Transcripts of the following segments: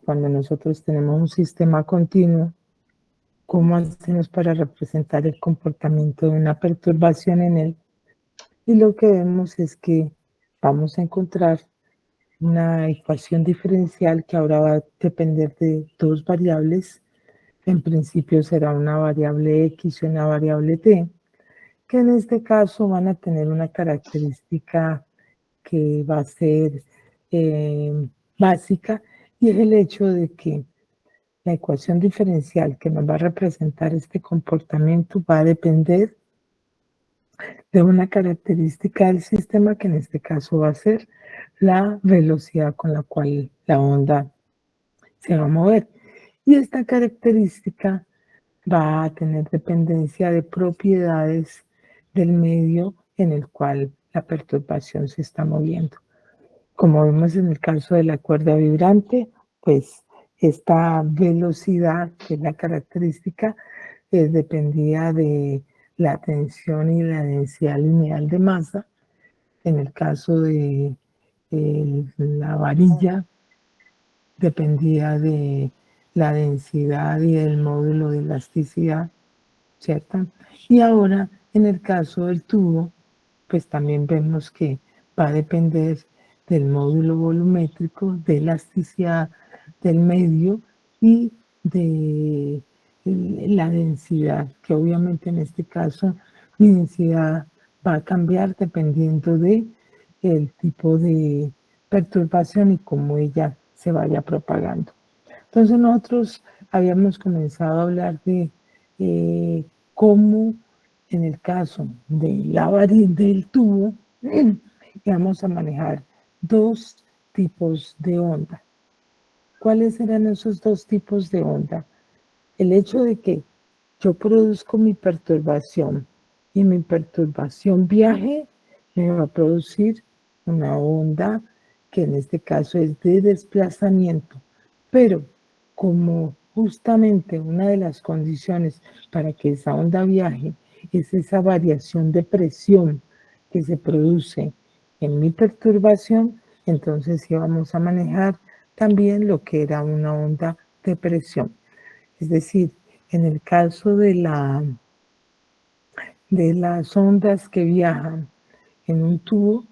cuando nosotros tenemos un sistema continuo, ¿cómo hacemos para representar el comportamiento de una perturbación en él? Y lo que vemos es que vamos a encontrar una ecuación diferencial que ahora va a depender de dos variables. En principio será una variable x y una variable t, que en este caso van a tener una característica que va a ser básica, y es el hecho de que la ecuación diferencial que nos va a representar este comportamiento va a depender de una característica del sistema, que en este caso va a ser la velocidad con la cual la onda se va a mover. Y esta característica va a tener dependencia de propiedades del medio en el cual la perturbación se está moviendo. Como vemos en el caso de la cuerda vibrante, pues esta velocidad, que es la característica, dependía de la tensión y la densidad lineal de masa. En el caso de la varilla, dependía de la densidad y del módulo de elasticidad, ¿cierto? Y ahora, en el caso del tubo, pues también vemos que va a depender del módulo volumétrico, de elasticidad del medio y de la densidad, que obviamente en este caso mi densidad va a cambiar dependiendo de el tipo de perturbación y cómo ella se vaya propagando. Entonces nosotros habíamos comenzado a hablar de cómo en el caso de la varilla del tubo íbamos a manejar dos tipos de onda. ¿Cuáles eran esos dos tipos de onda? El hecho de que yo produzco mi perturbación y mi perturbación viaje me va a producir una onda que en este caso es de desplazamiento. Pero como justamente una de las condiciones para que esa onda viaje es esa variación de presión que se produce en mi perturbación, entonces sí vamos a manejar también lo que era una onda de presión. Es decir, en el caso de las ondas que viajan en un tubo,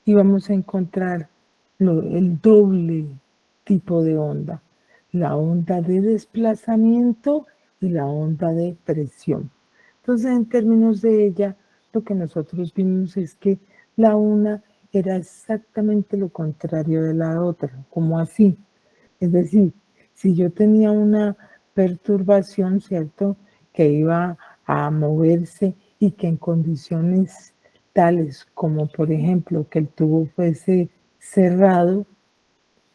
íbamos a encontrar el doble tipo de onda: la onda de desplazamiento y la onda de presión. Entonces, en términos de ella, lo que nosotros vimos es que la una era exactamente lo contrario de la otra. ¿Cómo así? Es decir, si yo tenía una perturbación, ¿cierto?, que iba a moverse y que en condiciones tales como, por ejemplo, que el tubo fuese cerrado.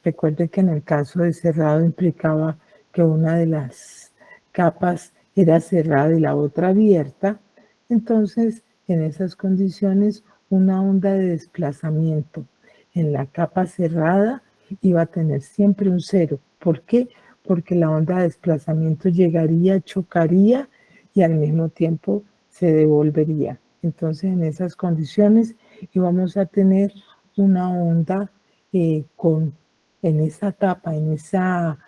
Recuerde que en el caso de cerrado implicaba que una de las capas era cerrada y la otra abierta. Entonces, en esas condiciones, una onda de desplazamiento en la capa cerrada iba a tener siempre un cero. ¿Por qué? Porque la onda de desplazamiento llegaría, chocaría y al mismo tiempo se devolvería. Entonces, en esas condiciones íbamos a tener una onda con en esa tapa, en esa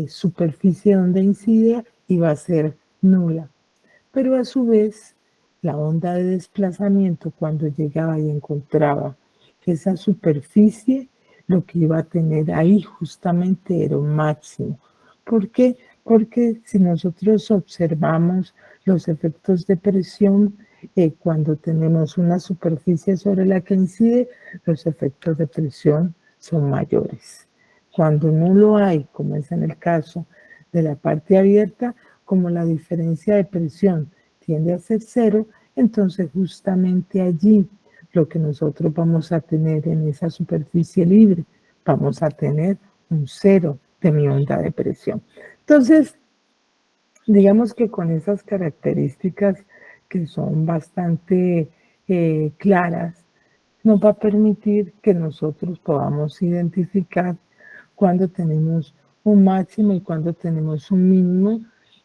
superficie donde incide, iba a ser nula. Pero a su vez, la onda de desplazamiento, cuando llegaba y encontraba esa superficie, lo que iba a tener ahí justamente era un máximo. ¿Por qué? Porque si nosotros observamos los efectos de presión, cuando tenemos una superficie sobre la que incide, los efectos de presión son mayores. Cuando no lo hay, como es en el caso de la parte abierta, como la diferencia de presión tiende a ser cero, entonces justamente allí lo que nosotros vamos a tener en esa superficie libre, vamos a tener un cero de mi onda de presión. Entonces, digamos que con esas características que son bastante claras, nos va a permitir que nosotros podamos identificar cuando tenemos un máximo y cuando tenemos un mínimo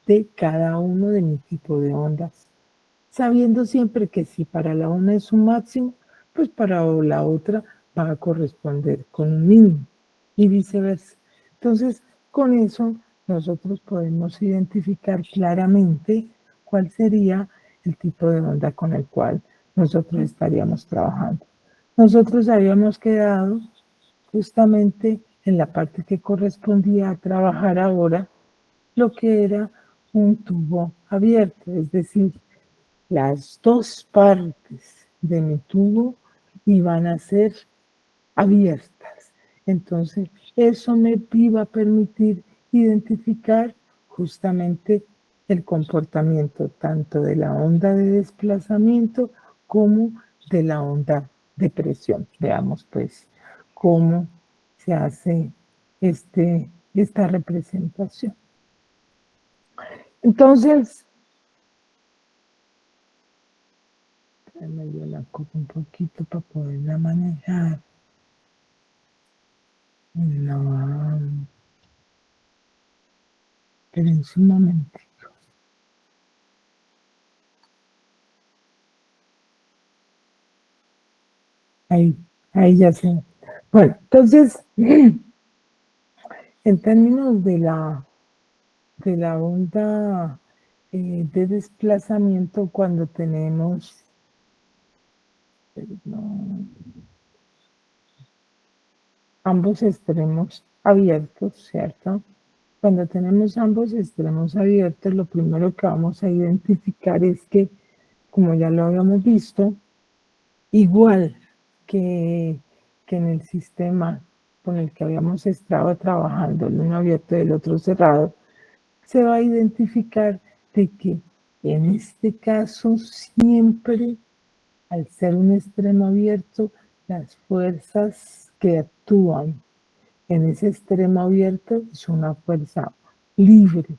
de cada uno de mi tipo de ondas, sabiendo siempre que si para la una es un máximo, pues para la otra va a corresponder con un mínimo y viceversa. Entonces, Con eso nosotros podemos identificar claramente cuál sería el tipo de onda con el cual nosotros estaríamos trabajando. Nosotros habíamos quedado justamente en la parte que correspondía a trabajar ahora, lo que era un tubo abierto, es decir, las dos partes de mi tubo iban a ser abiertas. Entonces, eso me iba a permitir identificar justamente el comportamiento tanto de la onda de desplazamiento como de la onda de presión. Veamos pues cómo se hace esta representación. Entonces, yo la cojo un poquito para poderla manejar. No, pero en su momento. Ahí, ahí ya sé. Bueno, entonces, en términos de la onda de desplazamiento, cuando tenemos no, ambos extremos abiertos, ¿cierto? Cuando tenemos ambos extremos abiertos, lo primero que vamos a identificar es que, como ya lo habíamos visto, igual que, que en el sistema con el que habíamos estado trabajando, el uno abierto y el otro cerrado, se va a identificar de que en este caso siempre, al ser un extremo abierto, las fuerzas que actúan en ese extremo abierto es una fuerza libre,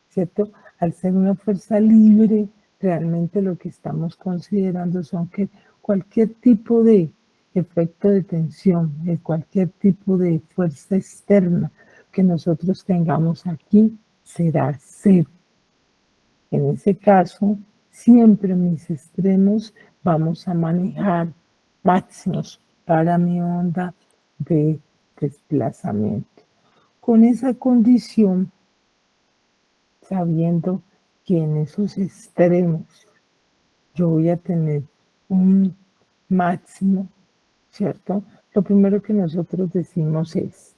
¿cierto? Al ser una fuerza libre, realmente lo que estamos considerando son que cualquier tipo de efecto de tensión, cualquier tipo de fuerza externa que nosotros tengamos aquí será cero. En ese caso, siempre mis extremos vamos a manejar máximos para mi onda de desplazamiento. Con esa condición, sabiendo que en esos extremos yo voy a tener un máximo, ¿cierto? Lo primero que nosotros decimos es,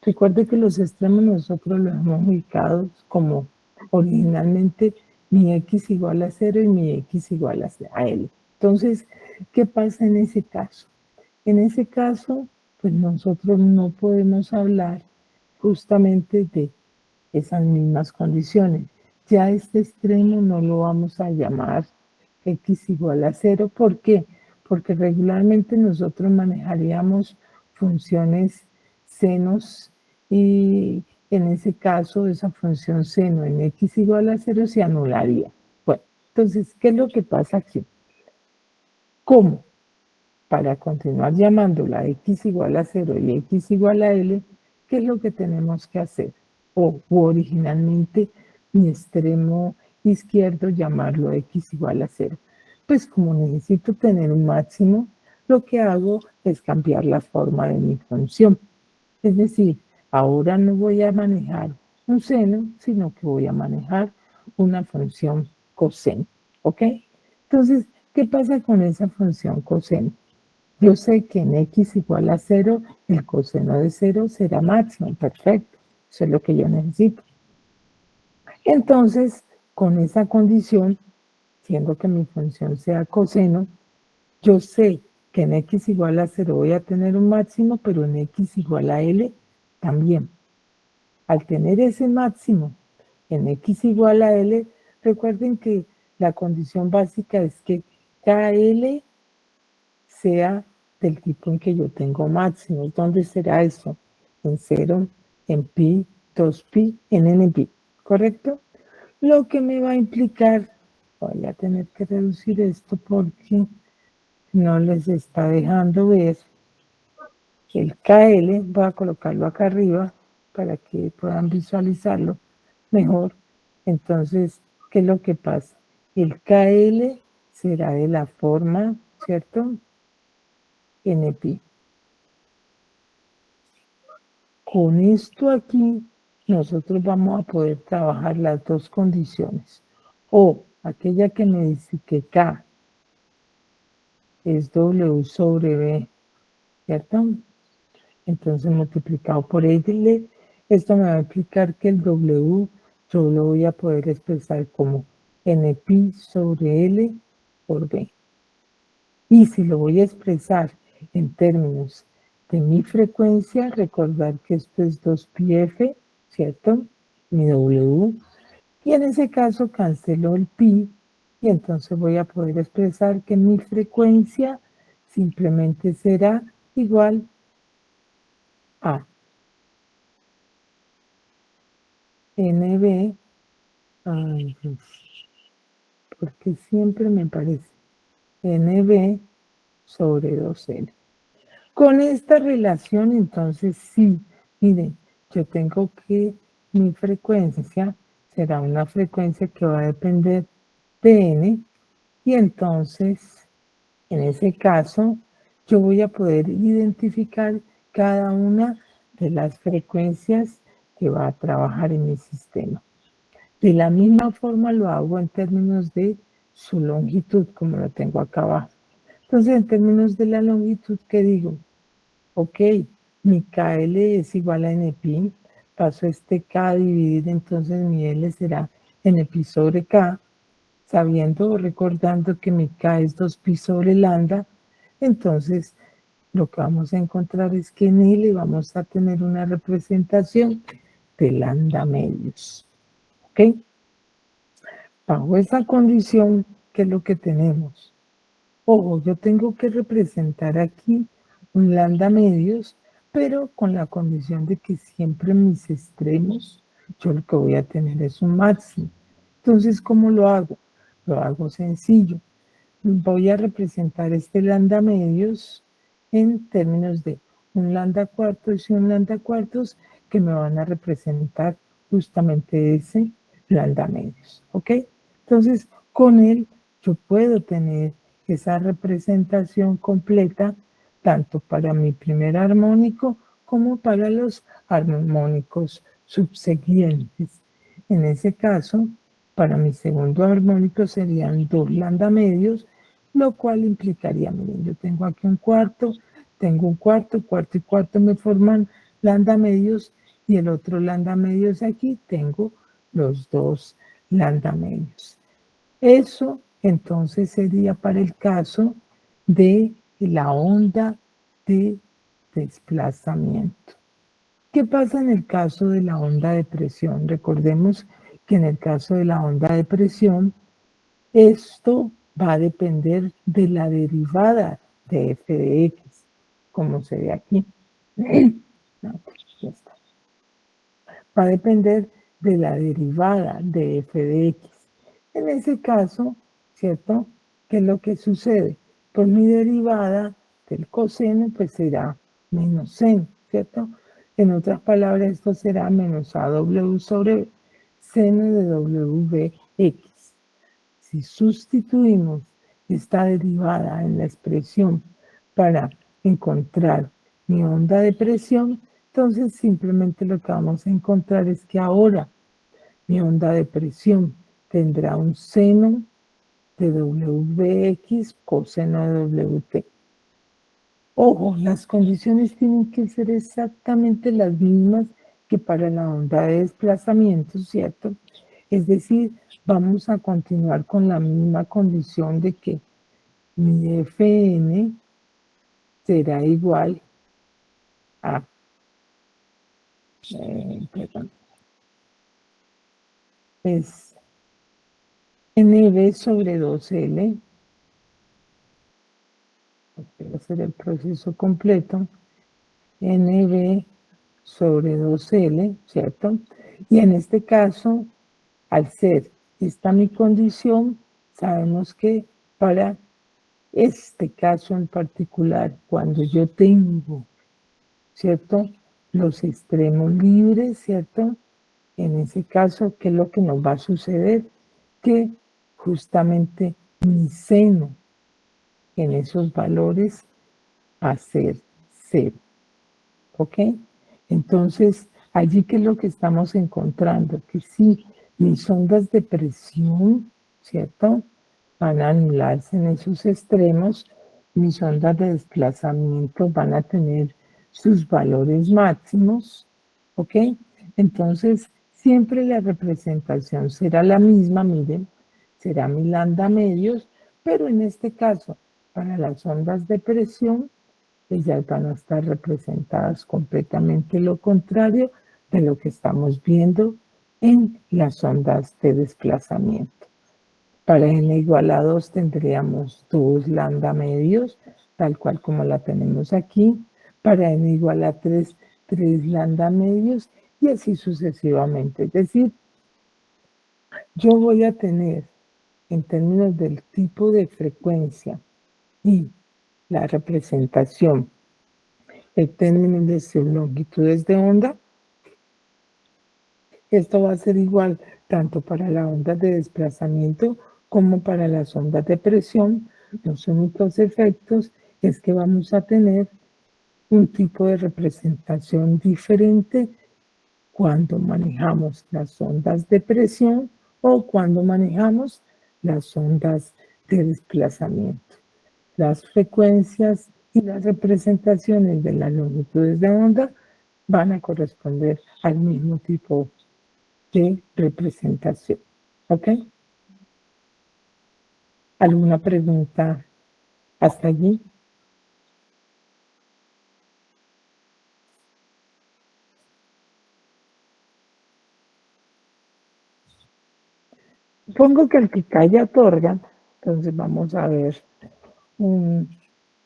recuerde que los extremos nosotros los hemos ubicado como originalmente mi x igual a 0 y mi x igual a L. Entonces, ¿qué pasa en ese caso? En ese caso, pues nosotros no podemos hablar justamente de esas mismas condiciones. Ya este extremo no lo vamos a llamar x igual a 0. ¿Por qué? Porque regularmente nosotros manejaríamos funciones senos y en ese caso esa función seno en x igual a 0 se anularía. Bueno, entonces, ¿qué es lo que pasa aquí? ¿Cómo? Para continuar llamándola x igual a 0 y x igual a L, ¿qué es lo que tenemos que hacer? O originalmente mi extremo izquierdo llamarlo x igual a 0. Pues como necesito tener un máximo, lo que hago es cambiar la forma de mi función. Es decir, ahora no voy a manejar un seno, sino que voy a manejar una función coseno. ¿Ok? Entonces, ¿qué pasa con esa función coseno? Yo sé que en x igual a 0, el coseno de 0 será máximo, perfecto. Eso es lo que yo necesito. Entonces, con esa condición, siendo que mi función sea coseno, yo sé que en x igual a 0 voy a tener un máximo, pero en x igual a L también. Al tener ese máximo en x igual a L, recuerden que la condición básica es que KL sea del tipo en que yo tengo máximos. ¿Dónde será eso? En 0, en pi, 2pi, en n-pi, ¿correcto? Lo que me va a implicar, voy a tener que reducir esto porque no les está dejando ver el KL, voy a colocarlo acá arriba para que puedan visualizarlo mejor. Entonces, ¿qué es lo que pasa? El KL será de la forma, ¿cierto? NP. Con esto aquí nosotros vamos a poder trabajar las dos condiciones. O aquella que me dice que K es W sobre B, ¿cierto? Entonces multiplicado por L, esto me va a implicar que el W yo lo voy a poder expresar como NP sobre L por B. Y si lo voy a expresar en términos de mi frecuencia, recordar que esto es 2πf, ¿cierto? Mi W. Y en ese caso cancelo el pi y entonces voy a poder expresar que mi frecuencia simplemente será igual a NB, ay, Dios, porque siempre me parece NB sobre 2L. Con esta relación, entonces, sí, miren, yo tengo que mi frecuencia será una frecuencia que va a depender de n, y entonces, en ese caso, yo voy a poder identificar cada una de las frecuencias que va a trabajar en mi sistema. De la misma forma lo hago en términos de su longitud, como lo tengo acá abajo. Entonces, en términos de la longitud, ¿qué digo? Ok, mi KL es igual a NPi, paso este K a dividir, entonces mi L será NPi sobre K, sabiendo o recordando que mi K es 2pi sobre lambda, entonces lo que vamos a encontrar es que en L vamos a tener una representación de lambda medios. ¿Ok? Bajo esa condición, ¿qué es lo que tenemos? Ojo, yo tengo que representar aquí un lambda medios, pero con la condición de que siempre en mis extremos yo lo que voy a tener es un máximo. Entonces, ¿cómo lo hago? Lo hago sencillo. Voy a representar este lambda medios en términos de un lambda cuartos y un lambda cuartos que me van a representar justamente ese lambda medios. ¿Ok? Entonces, con él yo puedo tener esa representación completa tanto para mi primer armónico como para los armónicos subsiguientes. En ese caso, para mi segundo armónico serían 2 lambda medios, lo cual implicaría, miren, yo tengo aquí un cuarto, tengo un cuarto, cuarto y cuarto me forman lambda medios y el otro lambda medios aquí tengo los dos lambda medios. Eso entonces sería para el caso de la onda de desplazamiento. ¿Qué pasa en el caso de la onda de presión? Recordemos que en el caso de la onda de presión, esto va a depender de la derivada de f de x, como se ve aquí. No, ya está. Va a depender de la derivada de f de x. En ese caso, ¿cierto? ¿Qué es lo que sucede? Pues mi derivada del coseno pues será menos seno, ¿cierto? En otras palabras, esto será menos AW sobre seno de WBX. Si sustituimos esta derivada en la expresión para encontrar mi onda de presión, entonces simplemente lo que vamos a encontrar es que ahora mi onda de presión tendrá un seno de WX coseno de WT. Ojo, las condiciones tienen que ser exactamente las mismas que para la onda de desplazamiento, ¿cierto? Es decir, vamos a continuar con la misma condición de que mi Fn será igual a, perdón, es Nb sobre 2L, voy a hacer el proceso completo, Nb sobre 2L, ¿cierto? Y en este caso, al ser esta mi condición, sabemos que para este caso en particular, cuando yo tengo, ¿cierto? Los extremos libres, ¿cierto? En ese caso, ¿qué es lo que nos va a suceder? Que justamente mi seno en esos valores va a ser cero. ¿Ok? Entonces, Allí, ¿qué es lo que estamos encontrando? Que sí, mis ondas de presión, ¿cierto? Van a anularse en esos extremos, mis ondas de desplazamiento van a tener sus valores máximos, ¿ok? Entonces, siempre la representación será la misma, miren, será mi lambda medios, pero en este caso, para las ondas de presión, ellas van a estar representadas completamente lo contrario de lo que estamos viendo en las ondas de desplazamiento. Para n igual a 2 tendríamos 2 lambda medios, tal cual como la tenemos aquí. Para n igual a 3, 3 lambda medios y así sucesivamente. Es decir, yo voy a tener en términos del tipo de frecuencia y la representación en términos de sus longitudes de onda, esto va a ser igual tanto para las ondas de desplazamiento como para las ondas de presión. Los únicos efectos es que vamos a tener un tipo de representación diferente cuando manejamos las ondas de presión o cuando manejamos las ondas de desplazamiento. Las frecuencias y las representaciones de las longitudes de onda van a corresponder al mismo tipo de representación. ¿Ok? ¿Alguna pregunta hasta allí? Supongo que el que calla otorga, entonces vamos a ver un,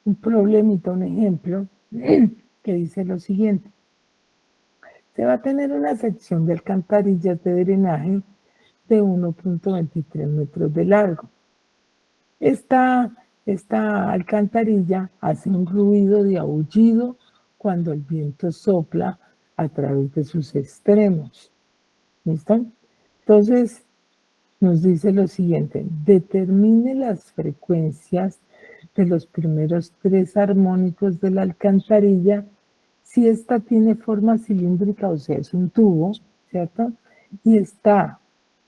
un problemita, un ejemplo que dice lo siguiente. Se va a tener una sección de alcantarillas de drenaje de 1.23 metros de largo. Esta alcantarilla hace un ruido de aullido cuando el viento sopla a través de sus extremos. ¿Listo? Entonces, nos dice lo siguiente, determine las frecuencias de los primeros 3 armónicos de la alcantarilla si esta tiene forma cilíndrica, o sea, es un tubo, ¿cierto? Y está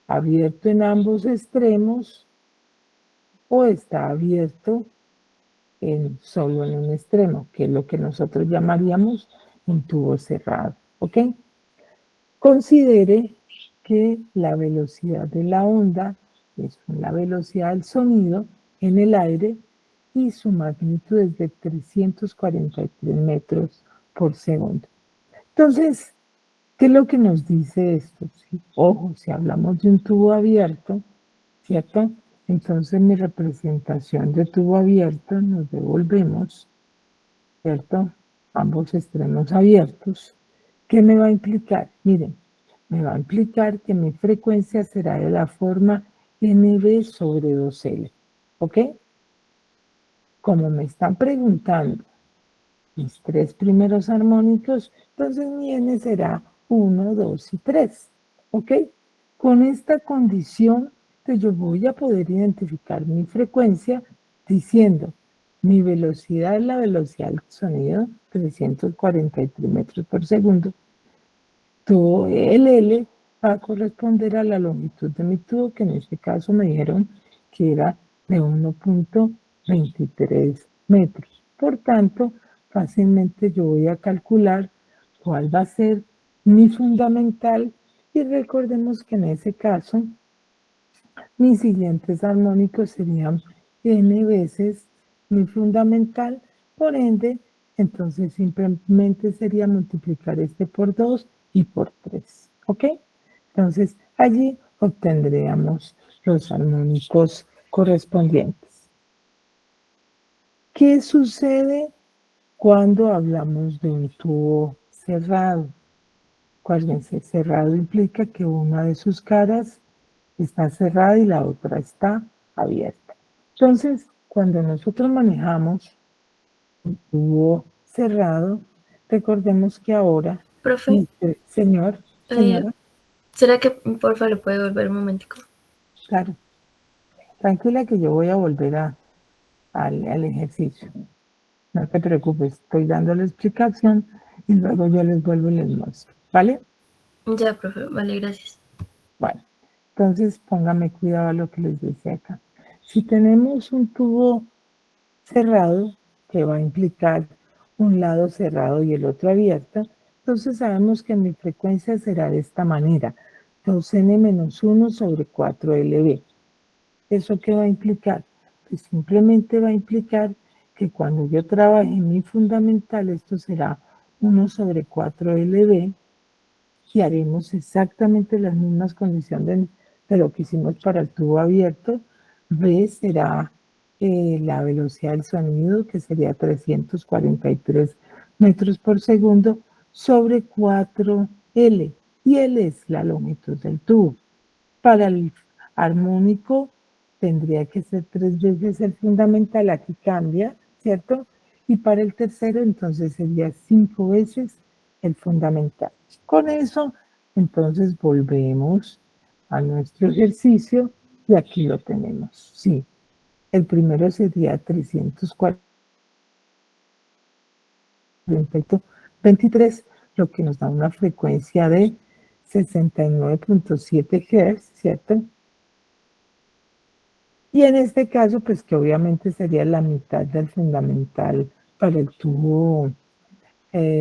abierto en ambos extremos o está abierto solo en un extremo, que es lo que nosotros llamaríamos un tubo cerrado, ¿ok? Considere que la velocidad de la onda es la velocidad del sonido en el aire y su magnitud es de 343 metros por segundo. Entonces, ¿qué es lo que nos dice esto? ¿Sí? Ojo, si hablamos de un tubo abierto, ¿cierto? Entonces mi representación de tubo abierto nos devolvemos, ¿cierto? Ambos extremos abiertos. ¿Qué me va a implicar? Miren, me va a implicar que mi frecuencia será de la forma NB sobre 2L, ¿ok? Como me están preguntando mis 3 primeros armónicos, entonces mi N será 1, 2 y 3, ¿ok? Con esta condición, pues yo voy a poder identificar mi frecuencia diciendo mi velocidad es la velocidad del sonido, 343 metros por segundo. Todo el L va a corresponder a la longitud de mi tubo, que en este caso me dijeron que era de 1.23 metros. Por tanto, fácilmente yo voy a calcular cuál va a ser mi fundamental y recordemos que en ese caso mis siguientes armónicos serían n veces mi fundamental, por ende, entonces simplemente sería multiplicar este por 2 y por 3, ¿ok? Entonces allí obtendríamos los armónicos correspondientes. ¿Qué sucede cuando hablamos de un tubo cerrado? Acuérdense, cerrado implica que una de sus caras está cerrada y la otra está abierta. Entonces, cuando nosotros manejamos un tubo cerrado, recordemos que ahora, Profe, señora, ¿será que porfa lo puede volver un momentico? claro, tranquila que yo voy a volver al ejercicio. No te preocupes, estoy dando la explicación y luego yo les vuelvo y les muestro, ¿vale? Ya, profe, vale, gracias. Bueno, entonces póngame cuidado a lo que les decía acá. Si tenemos un tubo cerrado, que va a implicar un lado cerrado y el otro abierto, entonces sabemos que mi frecuencia será de esta manera, 2n-1 sobre 4lb. ¿Eso qué va a implicar? Pues simplemente va a implicar que cuando yo trabaje mi fundamental, esto será 1 sobre 4lb y haremos exactamente las mismas condiciones de lo que hicimos para el tubo abierto. B será la velocidad del sonido, que sería 343 metros por segundo, sobre 4L. Y L es la longitud del tubo. Para el armónico tendría que ser 3 veces el fundamental, aquí cambia, ¿cierto? Y para el tercero entonces sería 5 veces el fundamental. Con eso, entonces volvemos a nuestro ejercicio y aquí lo tenemos. Sí, el primero sería 323, lo que nos da una frecuencia de 69.7 Hz, ¿cierto? Y en este caso, pues que obviamente sería la mitad del fundamental para el tubo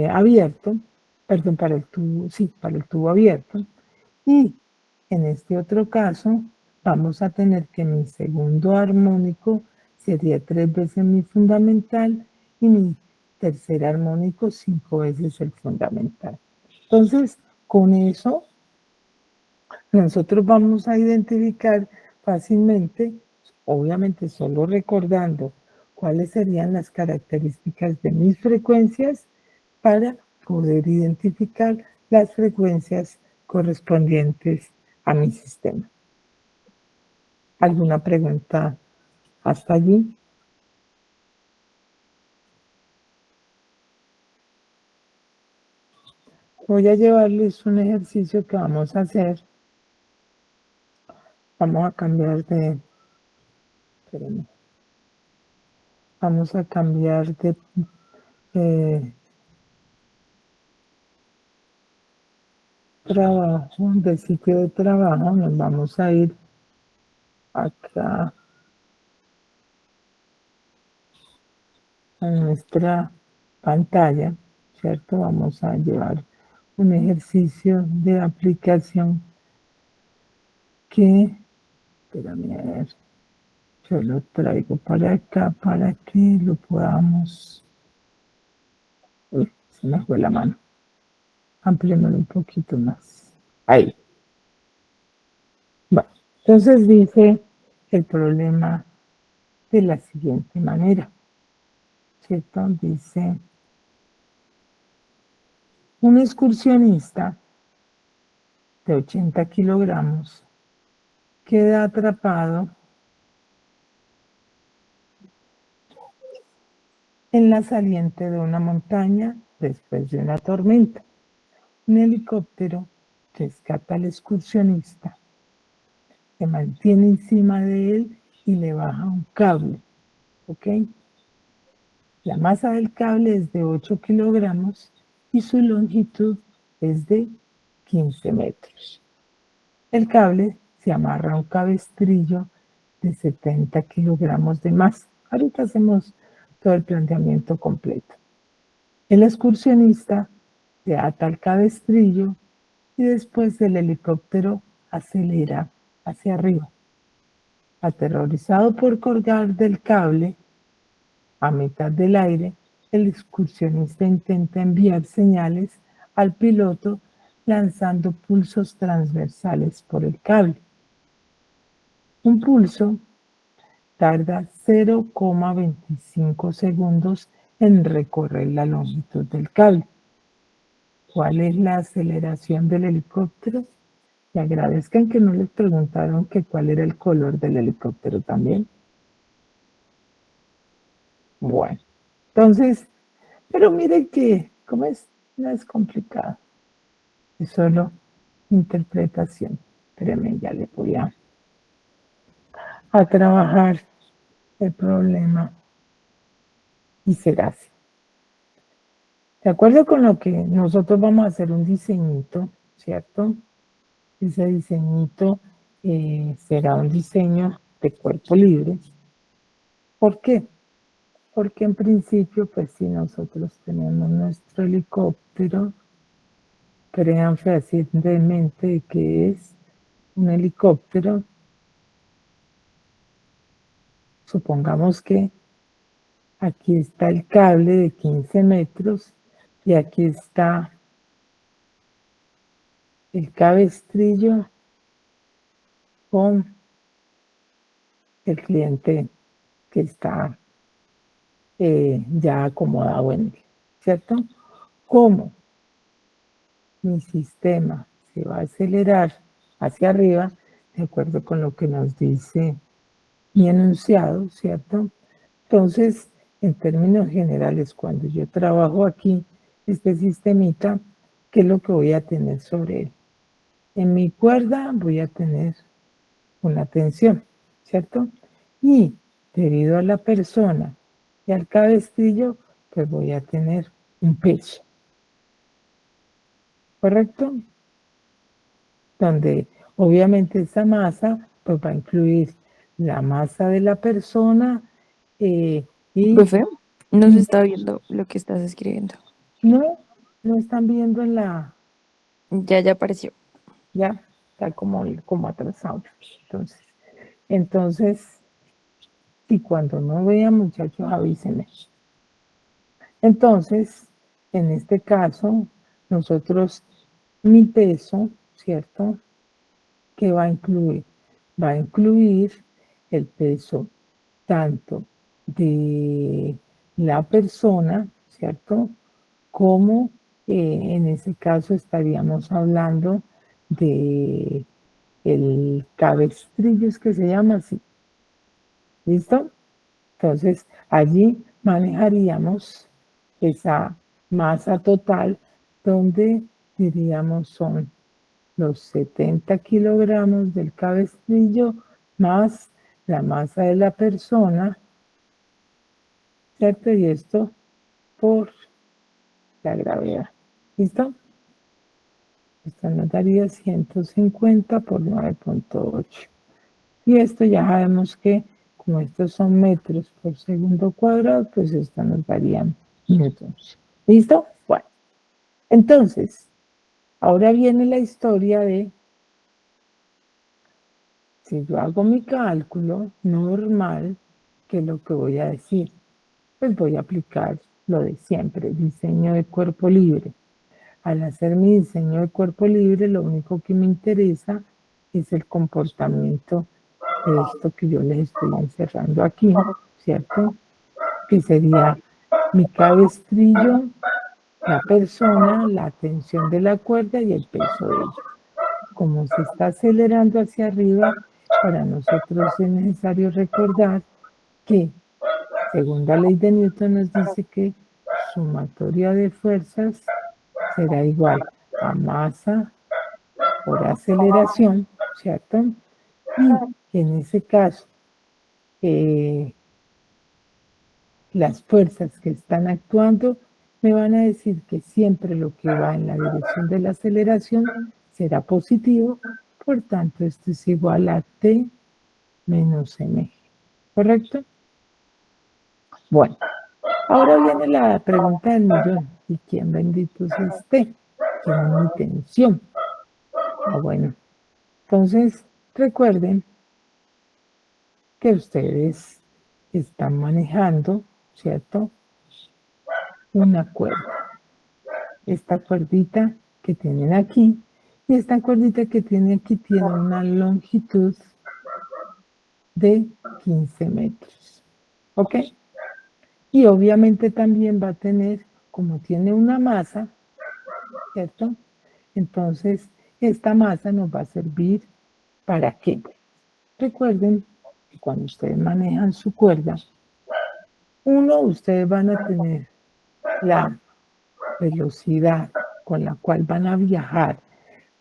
abierto, perdón, para el tubo, sí, para el tubo abierto. Y en este otro caso, vamos a tener que mi segundo armónico sería 3 veces mi fundamental y mi tercer armónico 5 veces el fundamental. Entonces, con eso nosotros vamos a identificar fácilmente, obviamente solo recordando cuáles serían las características de mis frecuencias para poder identificar las frecuencias correspondientes a mi sistema. ¿Alguna pregunta hasta allí? Voy a llevarles un ejercicio que vamos a hacer. Vamos a cambiar de... Espérenme. Vamos a cambiar eh, trabajo, de sitio de trabajo. Nos vamos a ir acá a nuestra pantalla, ¿cierto? Vamos a llevar un ejercicio de aplicación que, espérame a ver, yo lo traigo para acá para que lo podamos, uy, se me fue la mano, ampliémoslo un poquito más, ahí. Bueno, entonces dice el problema de la siguiente manera, ¿cierto? Dice, un excursionista de 80 kilogramos queda atrapado en la saliente de una montaña después de una tormenta. Un helicóptero rescata al excursionista, se mantiene encima de él y le baja un cable, ¿ok? La masa del cable es de 8 kilogramos y su longitud es de 15 metros. El cable se amarra a un cabestrillo de 70 kilogramos de masa. Ahorita hacemos todo el planteamiento completo. El excursionista se ata al cabestrillo y después el helicóptero acelera hacia arriba. Aterrorizado por colgar del cable, a mitad del aire, el excursionista intenta enviar señales al piloto lanzando pulsos transversales por el cable. Un pulso tarda 0,25 segundos en recorrer la longitud del cable. ¿Cuál es la aceleración del helicóptero? Y agradezcan que no les preguntaron que cuál era el color del helicóptero también. Bueno, entonces, pero miren que, ¿cómo es? No es complicado, es solo interpretación. Espérenme, ya le voy a trabajar el problema y será así. De acuerdo con lo que nosotros vamos a hacer un diseñito, ¿cierto? Ese diseñito será un diseño de cuerpo libre. ¿Por qué? Porque en principio, pues si nosotros tenemos nuestro helicóptero, crean fehacientemente que es un helicóptero. Supongamos que aquí está el cable de 15 metros y aquí está el cabestrillo con el cliente que está ya acomodado en él, ¿cierto? ¿Cómo mi sistema se va a acelerar hacia arriba, de acuerdo con lo que nos dice mi enunciado, ¿cierto? Entonces, en términos generales, cuando yo trabajo aquí, este sistemita, ¿qué es lo que voy a tener sobre él? En mi cuerda voy a tener una tensión, ¿cierto? Y debido a la persona y al cabestrillo, pues voy a tener un peso, ¿correcto? Donde obviamente esa masa pues va a incluir la masa de la persona y Profe, no se está viendo lo que estás escribiendo. no, no están viendo en la, Ya apareció. ya está como atrasado. Entonces, y cuando no vean muchachos, avísenme. Entonces, en este caso, nosotros, mi peso, ¿cierto? ¿Qué va a incluir? Va a incluir el peso tanto de la persona, ¿cierto? Como en ese caso estaríamos hablando de el cabestrillo, es que se llama así, ¿listo? Entonces, allí manejaríamos esa masa total donde diríamos son los 70 kilogramos del cabestrillo más la masa de la persona, ¿cierto? Y esto por la gravedad. ¿Listo? Esto nos daría 150 por 9,8. Y esto ya sabemos que, como estos son metros por segundo cuadrado, pues esto nos daría newtons. ¿Listo? Bueno, entonces, ahora viene la historia de, si yo hago mi cálculo normal, ¿qué es lo que voy a decir? Pues voy a aplicar lo de siempre, diseño de cuerpo libre. Al hacer mi diseño de cuerpo libre, lo único que me interesa es el comportamiento de esto que yo les estoy encerrando aquí, ¿cierto? Que sería mi cabestrillo, la persona, la tensión de la cuerda y el peso de ella. Como se está acelerando hacia arriba, para nosotros es necesario recordar que, según la ley de Newton, nos dice que sumatoria de fuerzas será igual a masa por aceleración, ¿cierto? Y en ese caso, eh, las fuerzas que están actuando me van a decir que siempre lo que va en la dirección de la aceleración será positivo, por tanto esto es igual a T menos mg, ¿correcto? Bueno, ahora viene la pregunta del millón. ¿Y quién bendito es este? ¿Quién es mi tensión? Ah, bueno, entonces recuerden que ustedes están manejando, ¿cierto? Una cuerda. Esta cuerdita que tienen aquí y esta cuerdita que tiene aquí tiene una longitud de 15 metros. ¿Ok? Y obviamente también va a tener, como tiene una masa, ¿cierto? Entonces, esta masa nos va a servir ¿para qué? Recuerden que cuando ustedes manejan su cuerda, ustedes van a tener la velocidad con la cual van a viajar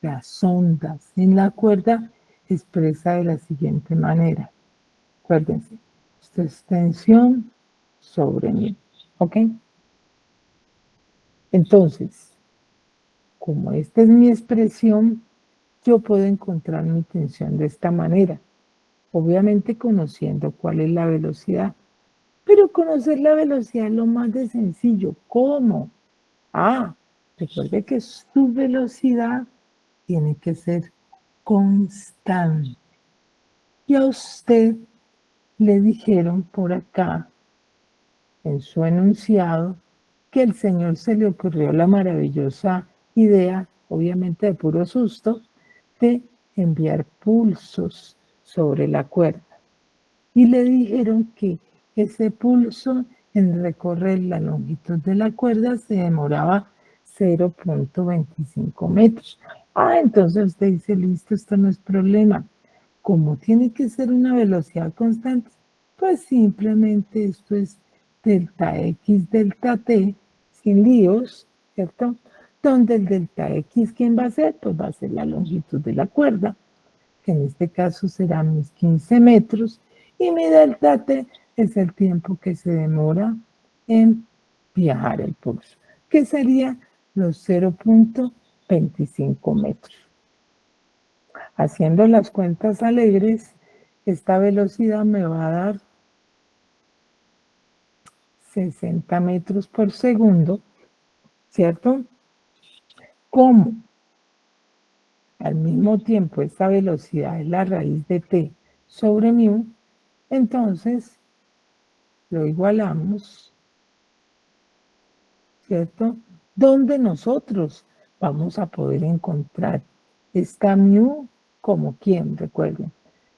las ondas en la cuerda expresa de la siguiente manera. Acuérdense, esto es tensión sobre mí. ¿Ok? Entonces, como esta es mi expresión, yo puedo encontrar mi tensión de esta manera. Obviamente conociendo cuál es la velocidad. Pero conocer la velocidad es lo más de sencillo. ¿Cómo? Ah, recuerde que su velocidad tiene que ser constante. Y a usted le dijeron por acá, en su enunciado, que el Señor se le ocurrió la maravillosa idea, obviamente de puro susto, de enviar pulsos sobre la cuerda. Y le dijeron que ese pulso en recorrer la longitud de la cuerda se demoraba 0,25 metros. Ah, entonces usted dice, listo, esto no es problema. Como tiene que ser una velocidad constante, pues simplemente esto es delta X, delta T, sin líos, ¿cierto? Donde el delta X, ¿quién va a ser? Pues va a ser la longitud de la cuerda, que en este caso serán mis 15 metros, y mi delta T es el tiempo que se demora en viajar el pulso, que sería los 0,25 metros. Haciendo las cuentas alegres, esta velocidad me va a dar 60 metros por segundo, ¿cierto? Como al mismo tiempo esta velocidad es la raíz de t sobre mu, entonces lo igualamos, ¿cierto? Donde nosotros vamos a poder encontrar esta mu como quién, recuerden.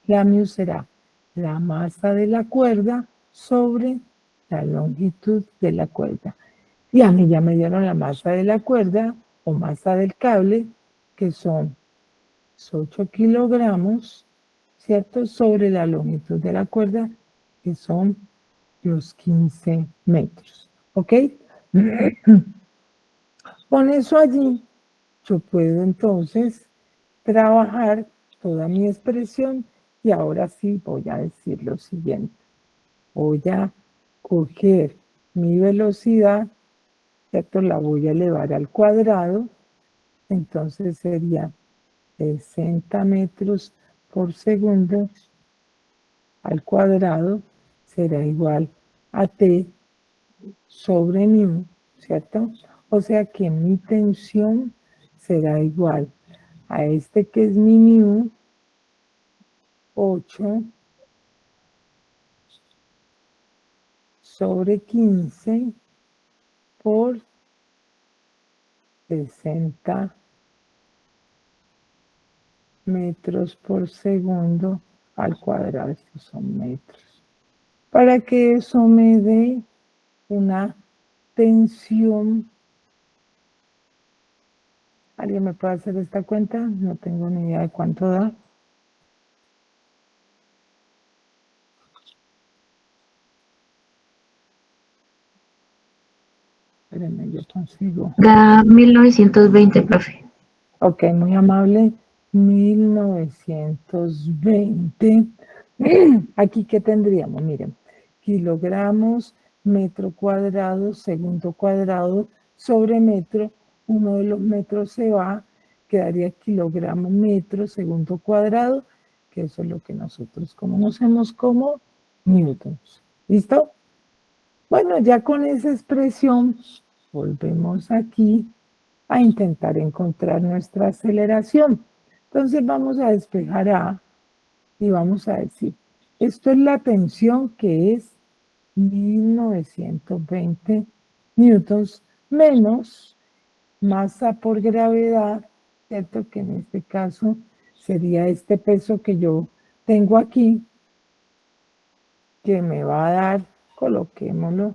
La mu será la masa de la cuerda sobre la longitud de la cuerda. Y a mí ya me dieron la masa de la cuerda o masa del cable, que son 8 kilogramos, ¿cierto? Sobre la longitud de la cuerda, que son los 15 metros. ¿Ok? Con eso allí, yo puedo entonces trabajar toda mi expresión y ahora sí voy a decir lo siguiente. Voy a coger mi velocidad, ¿cierto? La voy a elevar al cuadrado, entonces sería 60 metros por segundo al cuadrado será igual a T sobre mu, ¿cierto? O sea que mi tensión será igual a este que es mi mu, 8 sobre 15 por 60 metros por segundo al cuadrado, estos son metros. Para que eso me dé una tensión. ¿Alguien me puede hacer esta cuenta? No tengo ni idea de cuánto da. Espérenme, yo consigo. Da 1920, profe. Ok, muy amable. 1920. Aquí, ¿qué tendríamos? Miren, kilogramos, metro cuadrado, segundo cuadrado, sobre metro. Uno de los metros se va, quedaría kilogramo, metro, segundo cuadrado, que eso es lo que nosotros conocemos como newtons. ¿Listo? Bueno, ya con esa expresión, volvemos aquí a intentar encontrar nuestra aceleración. Entonces vamos a despejar A y vamos a decir, esto es la tensión que es 1920 newtons menos masa por gravedad, ¿cierto? Que en este caso sería este peso que yo tengo aquí, que me va a dar, coloquémoslo,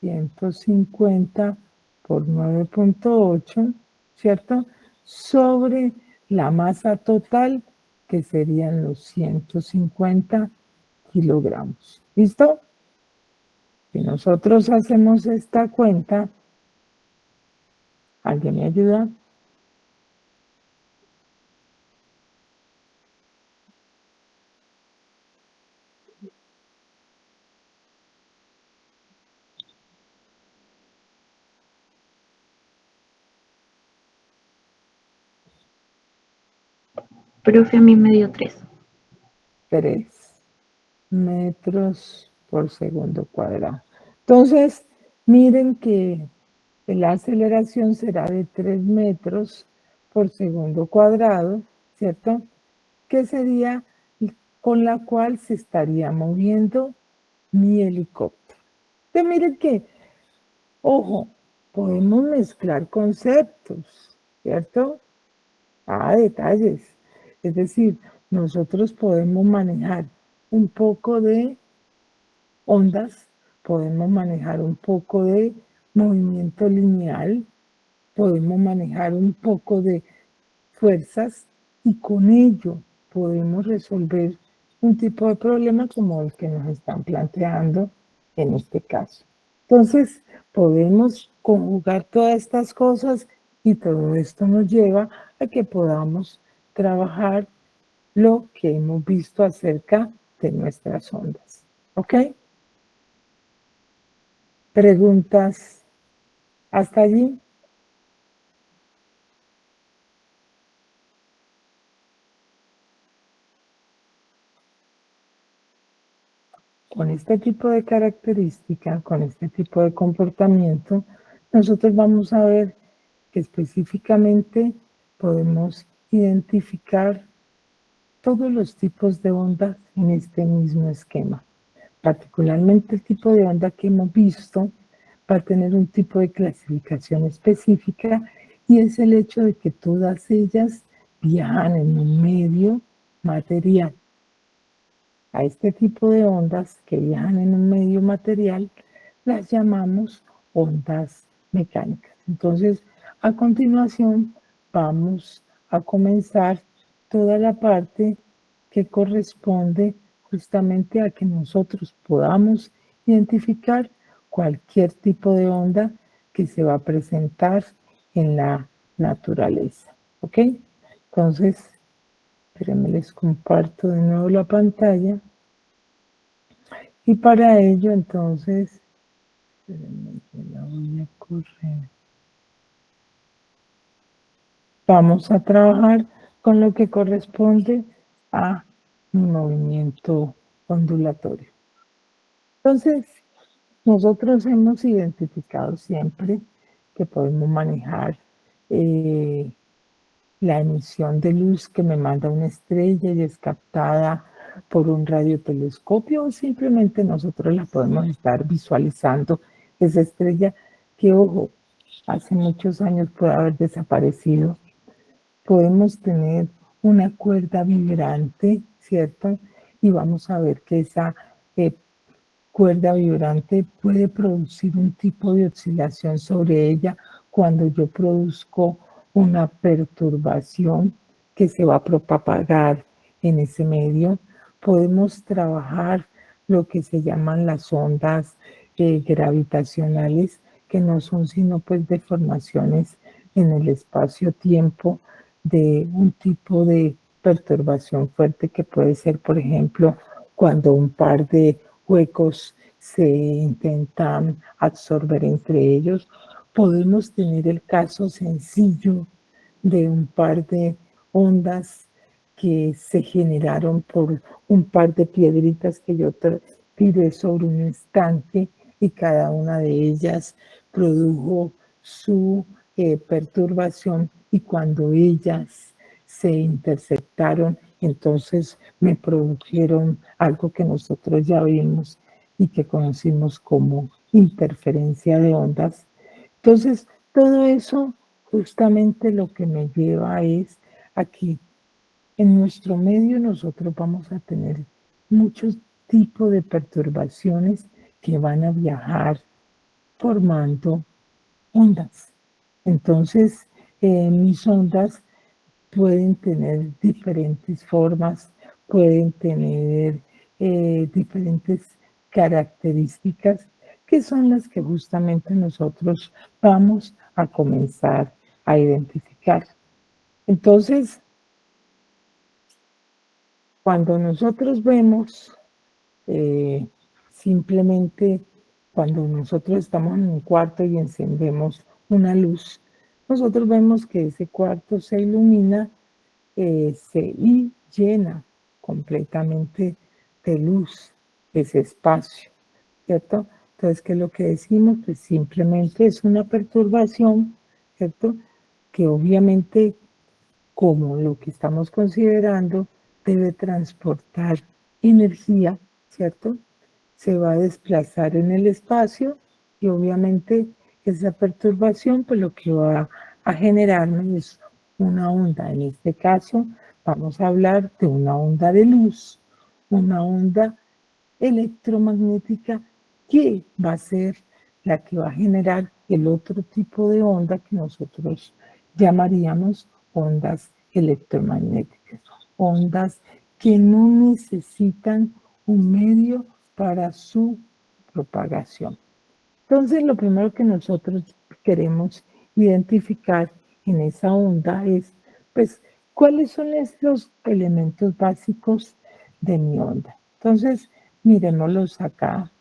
150 por 9,8, ¿cierto? Sobre la masa total, que serían los 150 kilogramos. ¿Listo? Si nosotros hacemos esta cuenta, ¿alguien me ayuda? Profe, a mí me dio 3. 3 metros por segundo cuadrado. Entonces, miren que la aceleración será de 3 metros por segundo cuadrado, ¿cierto? Que sería con la cual se estaría moviendo mi helicóptero. Entonces, miren que, ojo, podemos mezclar conceptos, ¿cierto? Detalles. Es decir, nosotros podemos manejar un poco de ondas, podemos manejar un poco de movimiento lineal, podemos manejar un poco de fuerzas y con ello podemos resolver un tipo de problema como el que nos están planteando en este caso. Entonces, podemos conjugar todas estas cosas y todo esto nos lleva a que podamos trabajar lo que hemos visto acerca de nuestras ondas. ¿Ok? ¿Preguntas hasta allí? Con este tipo de característica, con este tipo de comportamiento, nosotros vamos a ver que específicamente podemos identificar todos los tipos de ondas en este mismo esquema. Particularmente el tipo de onda que hemos visto va a tener un tipo de clasificación específica y es el hecho de que todas ellas viajan en un medio material. A este tipo de ondas que viajan en un medio material las llamamos ondas mecánicas. Entonces, a continuación vamos a comenzar toda la parte que corresponde justamente a que nosotros podamos identificar cualquier tipo de onda que se va a presentar en la naturaleza. ¿Ok? Entonces, espérenme, les comparto de nuevo la pantalla. Y para ello, entonces, espérenme que la voy a correr. Vamos a trabajar con lo que corresponde a mi movimiento ondulatorio. Entonces, nosotros hemos identificado siempre que podemos manejar la emisión de luz que me manda una estrella y es captada por un radiotelescopio o simplemente nosotros la podemos estar visualizando, esa estrella que, ojo, hace muchos años puede haber desaparecido. Podemos tener una cuerda vibrante, ¿cierto? Y vamos a ver que esa cuerda vibrante puede producir un tipo de oscilación sobre ella cuando yo produzco una perturbación que se va a propagar en ese medio. Podemos trabajar lo que se llaman las ondas gravitacionales, que no son sino pues deformaciones en el espacio-tiempo de un tipo de perturbación fuerte que puede ser, por ejemplo, cuando un par de huecos se intentan absorber entre ellos. Podemos tener el caso sencillo de un par de ondas que se generaron por un par de piedritas que yo tiré sobre un estanque y cada una de ellas produjo su perturbación y cuando ellas se interceptaron, entonces me produjeron algo que nosotros ya vimos y que conocimos como interferencia de ondas. Entonces, todo eso justamente lo que me lleva es a que en nuestro medio nosotros vamos a tener muchos tipos de perturbaciones que van a viajar formando ondas. Entonces, mis ondas pueden tener diferentes formas, pueden tener diferentes características que son las que justamente nosotros vamos a comenzar a identificar. Entonces, cuando nosotros vemos simplemente cuando nosotros estamos en un cuarto y encendemos una luz, nosotros vemos que ese cuarto se ilumina y llena completamente de luz ese espacio, ¿cierto? Entonces, ¿qué es lo que decimos? Pues simplemente es una perturbación, ¿cierto? Que obviamente, como lo que estamos considerando, debe transportar energía, ¿cierto? Se va a desplazar en el espacio y obviamente esa perturbación, pues lo que va a generarme es una onda. En este caso, vamos a hablar de una onda de luz, una onda electromagnética que va a ser la que va a generar el otro tipo de onda que nosotros llamaríamos ondas electromagnéticas, ondas que no necesitan un medio para su propagación. Entonces, lo primero que nosotros queremos identificar en esa onda es, pues, cuáles son los elementos básicos de mi onda. Entonces, miremoslos acá.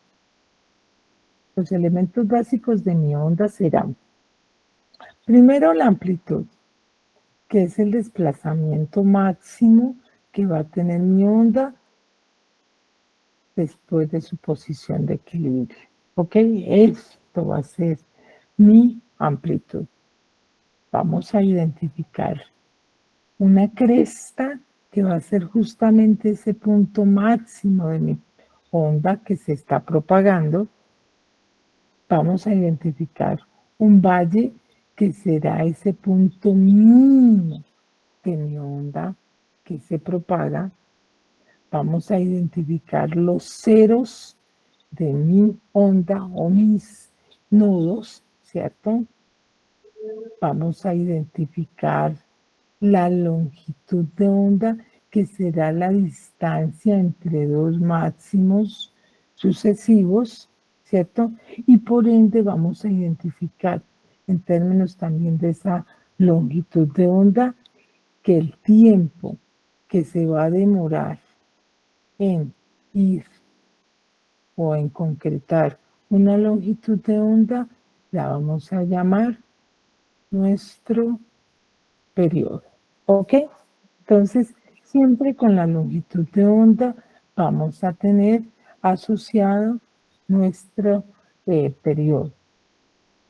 Los elementos básicos de mi onda serán, primero, la amplitud, que es el desplazamiento máximo que va a tener mi onda después de su posición de equilibrio. ¿Ok? Esto va a ser mi amplitud. Vamos a identificar una cresta que va a ser justamente ese punto máximo de mi onda que se está propagando. Vamos a identificar un valle que será ese punto mínimo de mi onda que se propaga. Vamos a identificar los ceros de mi onda o mis nodos, ¿cierto? Vamos a identificar la longitud de onda, que será la distancia entre dos máximos sucesivos, ¿cierto? Y por ende vamos a identificar en términos también de esa longitud de onda, que el tiempo que se va a demorar en ir o en concretar una longitud de onda, la vamos a llamar nuestro periodo. ¿Ok? Entonces, siempre con la longitud de onda vamos a tener asociado nuestro periodo.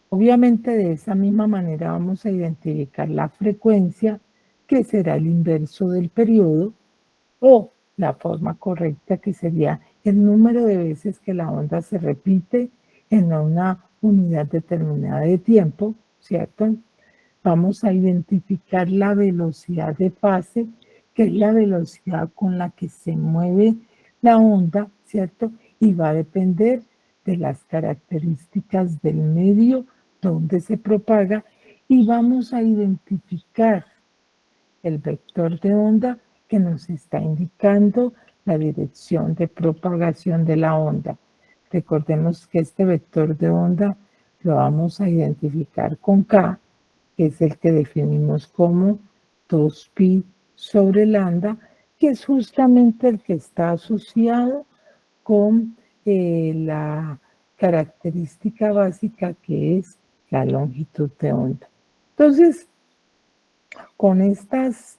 Obviamente, de esa misma manera vamos a identificar la frecuencia, que será el inverso del periodo, o la forma correcta, que sería el número de veces que la onda se repite en una unidad determinada de tiempo, ¿cierto? Vamos a identificar la velocidad de fase, que es la velocidad con la que se mueve la onda, ¿cierto? Y va a depender de las características del medio donde se propaga, y vamos a identificar el vector de onda que nos está indicando la dirección de propagación de la onda. Recordemos que este vector de onda lo vamos a identificar con K, que es el que definimos como 2pi sobre lambda, que es justamente el que está asociado con la característica básica, que es la longitud de onda. Entonces, con estas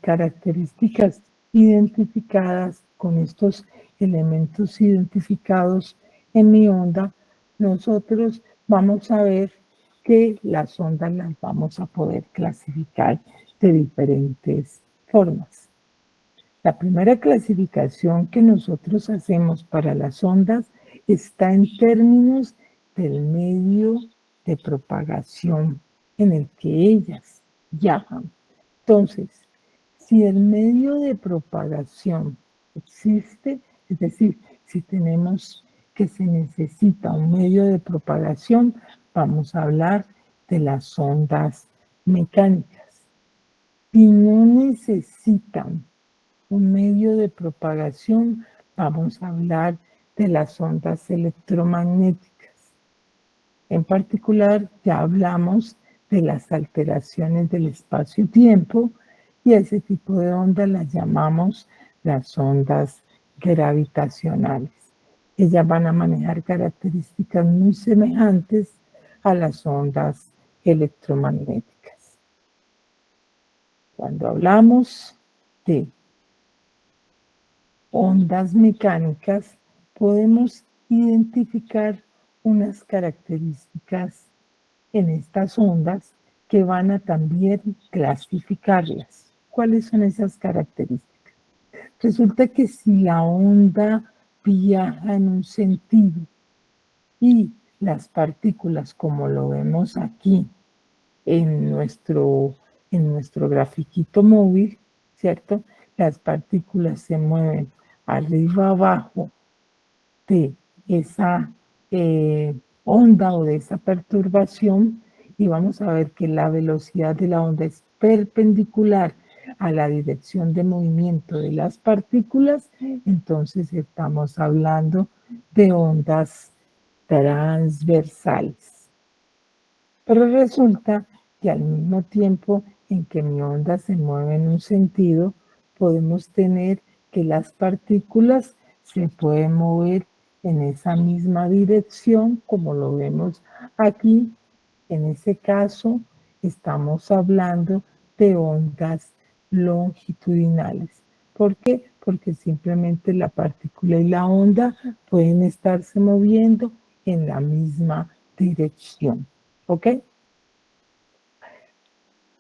características identificadas, con estos elementos identificados en mi onda, nosotros vamos a ver que las ondas las vamos a poder clasificar de diferentes formas. La primera clasificación que nosotros hacemos para las ondas está en términos del medio de propagación en el que ellas viajan. Entonces, si el medio de propagación existe, es decir, si tenemos que se necesita un medio de propagación, vamos a hablar de las ondas mecánicas. Si no necesitan un medio de propagación, vamos a hablar de las ondas electromagnéticas. En particular, ya hablamos de las alteraciones del espacio-tiempo, y a ese tipo de ondas las llamamos las ondas gravitacionales. Ellas van a manejar características muy semejantes a las ondas electromagnéticas. Cuando hablamos de ondas mecánicas, podemos identificar unas características en estas ondas que van a también clasificarlas. ¿Cuáles son esas características? Resulta que si la onda viaja en un sentido y las partículas, como lo vemos aquí en nuestro grafiquito móvil, ¿cierto? Las partículas se mueven arriba abajo de esa onda o de esa perturbación, y vamos a ver que la velocidad de la onda es perpendicular a la dirección de movimiento de las partículas. Entonces estamos hablando de ondas transversales. Pero resulta que al mismo tiempo en que mi onda se mueve en un sentido, podemos tener que las partículas se pueden mover en esa misma dirección, como lo vemos aquí. En ese caso, estamos hablando de ondas longitudinales. ¿Por qué? Porque simplemente la partícula y la onda pueden estarse moviendo en la misma dirección. ¿Ok?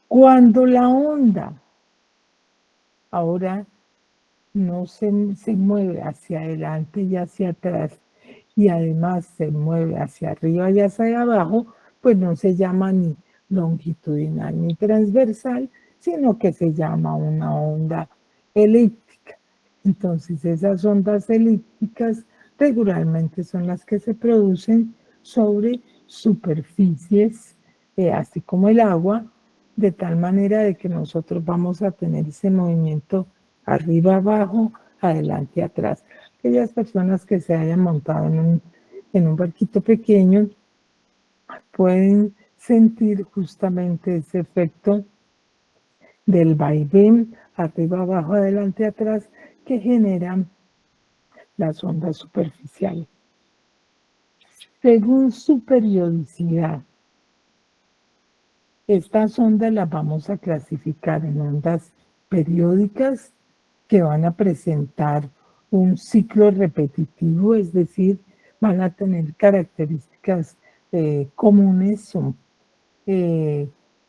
Cuando la onda ahora no se mueve hacia adelante y hacia atrás, y además se mueve hacia arriba y hacia abajo, pues no se llama ni longitudinal ni transversal, sino que se llama una onda elíptica. Entonces esas ondas elípticas regularmente son las que se producen sobre superficies, así como el agua, de tal manera de que nosotros vamos a tener ese movimiento arriba, abajo, adelante, atrás. Aquellas personas que se hayan montado en un barquito pequeño pueden sentir justamente ese efecto del vaivén, arriba, abajo, adelante, atrás, que generan las ondas superficiales. Según su periodicidad, estas ondas las vamos a clasificar en ondas periódicas que van a presentar un ciclo repetitivo, es decir, van a tener características comunes, son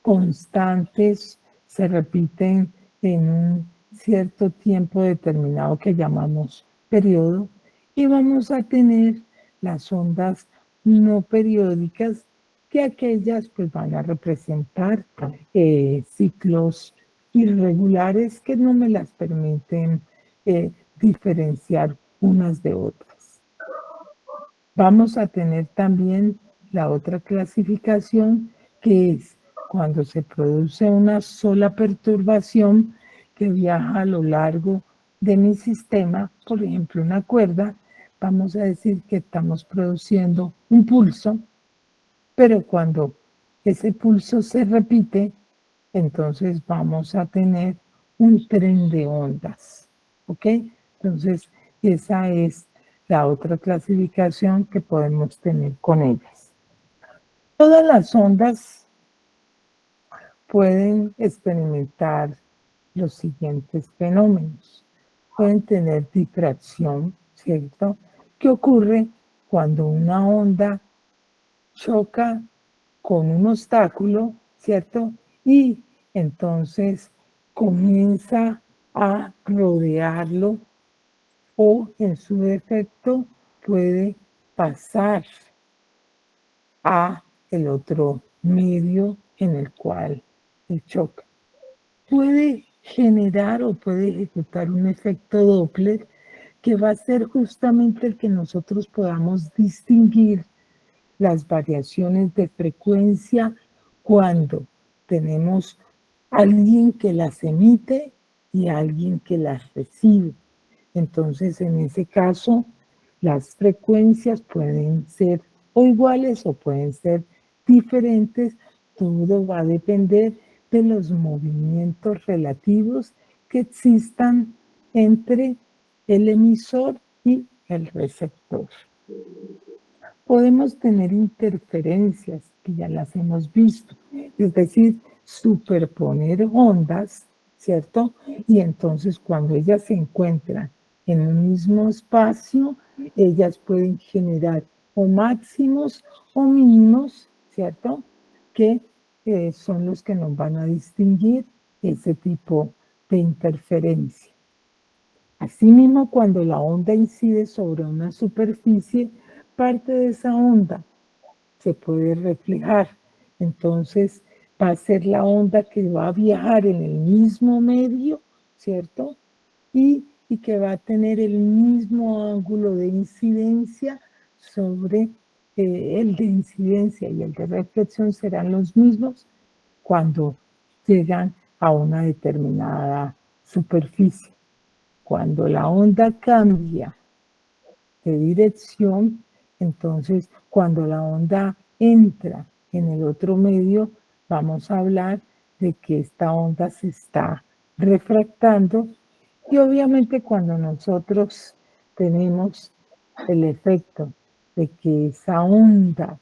constantes, se repiten en un cierto tiempo determinado que llamamos periodo, y vamos a tener las ondas no periódicas, que aquellas pues van a representar ciclos irregulares que no me las permiten diferenciar unas de otras. Vamos a tener también la otra clasificación, que es cuando se produce una sola perturbación que viaja a lo largo de mi sistema, por ejemplo una cuerda. Vamos a decir que estamos produciendo un pulso, pero cuando ese pulso se repite, entonces vamos a tener un tren de ondas. ¿Ok? Entonces, esa es la otra clasificación que podemos tener con ellas. Todas las ondas pueden experimentar los siguientes fenómenos. Pueden tener difracción, ¿cierto? ¿Qué ocurre cuando una onda choca con un obstáculo, ¿cierto? Y entonces comienza a rodearlo, o en su defecto puede pasar a el otro medio en el cual choca. Puede generar o puede ejecutar un efecto Doppler, que va a ser justamente el que nosotros podamos distinguir las variaciones de frecuencia cuando tenemos alguien que las emite y alguien que las recibe. Entonces, en ese caso, las frecuencias pueden ser o iguales o pueden ser diferentes. Todo va a depender de los movimientos relativos que existan entre el emisor y el receptor. Podemos tener interferencias, que ya las hemos visto, es decir, superponer ondas, ¿cierto? Y entonces cuando ellas se encuentran en un mismo espacio, ellas pueden generar o máximos o mínimos, ¿cierto? Que son los que nos van a distinguir ese tipo de interferencia. Asimismo, cuando la onda incide sobre una superficie, parte de esa onda se puede reflejar. Entonces, va a ser la onda que va a viajar en el mismo medio, ¿cierto? Y que va a tener el mismo ángulo de incidencia sobre el de incidencia y el de reflexión serán los mismos cuando llegan a una determinada superficie. Cuando la onda cambia de dirección, entonces cuando la onda entra en el otro medio, vamos a hablar de que esta onda se está refractando y obviamente cuando nosotros tenemos el efecto de que esa onda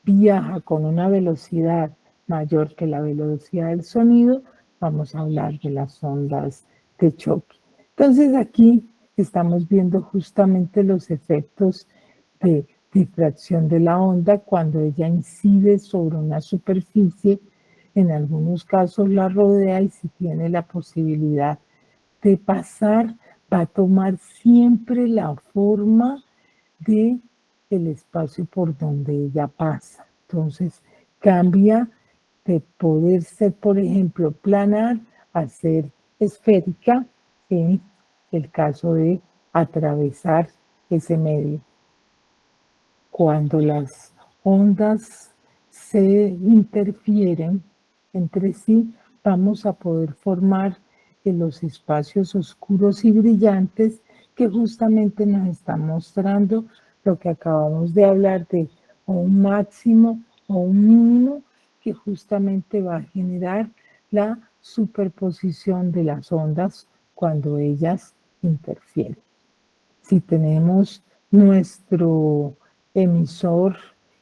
viaja con una velocidad mayor que la velocidad del sonido, vamos a hablar de las ondas de choque. Entonces aquí estamos viendo justamente los efectos de difracción de la onda cuando ella incide sobre una superficie, en algunos casos la rodea y si tiene la posibilidad de pasar, va a tomar siempre la forma de el espacio por donde ella pasa. Entonces, cambia de poder ser, por ejemplo, planar a ser esférica en el caso de atravesar ese medio. Cuando las ondas se interfieren entre sí, vamos a poder formar en los espacios oscuros y brillantes que justamente nos están mostrando lo que acabamos de hablar de un máximo o un mínimo que justamente va a generar la superposición de las ondas cuando ellas interfieren. Si tenemos nuestro emisor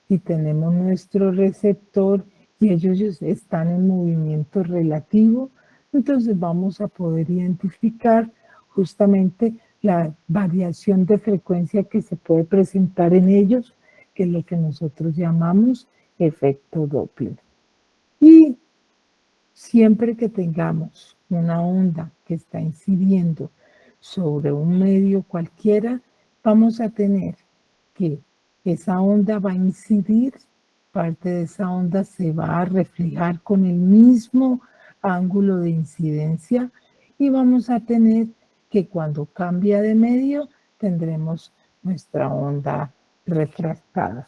y tenemos nuestro receptor y ellos están en movimiento relativo, entonces vamos a poder identificar justamente la variación de frecuencia que se puede presentar en ellos, que es lo que nosotros llamamos efecto Doppler. Y siempre que tengamos una onda que está incidiendo sobre un medio cualquiera, vamos a tener que esa onda va a incidir, parte de esa onda se va a reflejar con el mismo ángulo de incidencia y vamos a tener que cuando cambia de medio tendremos nuestra onda refractada.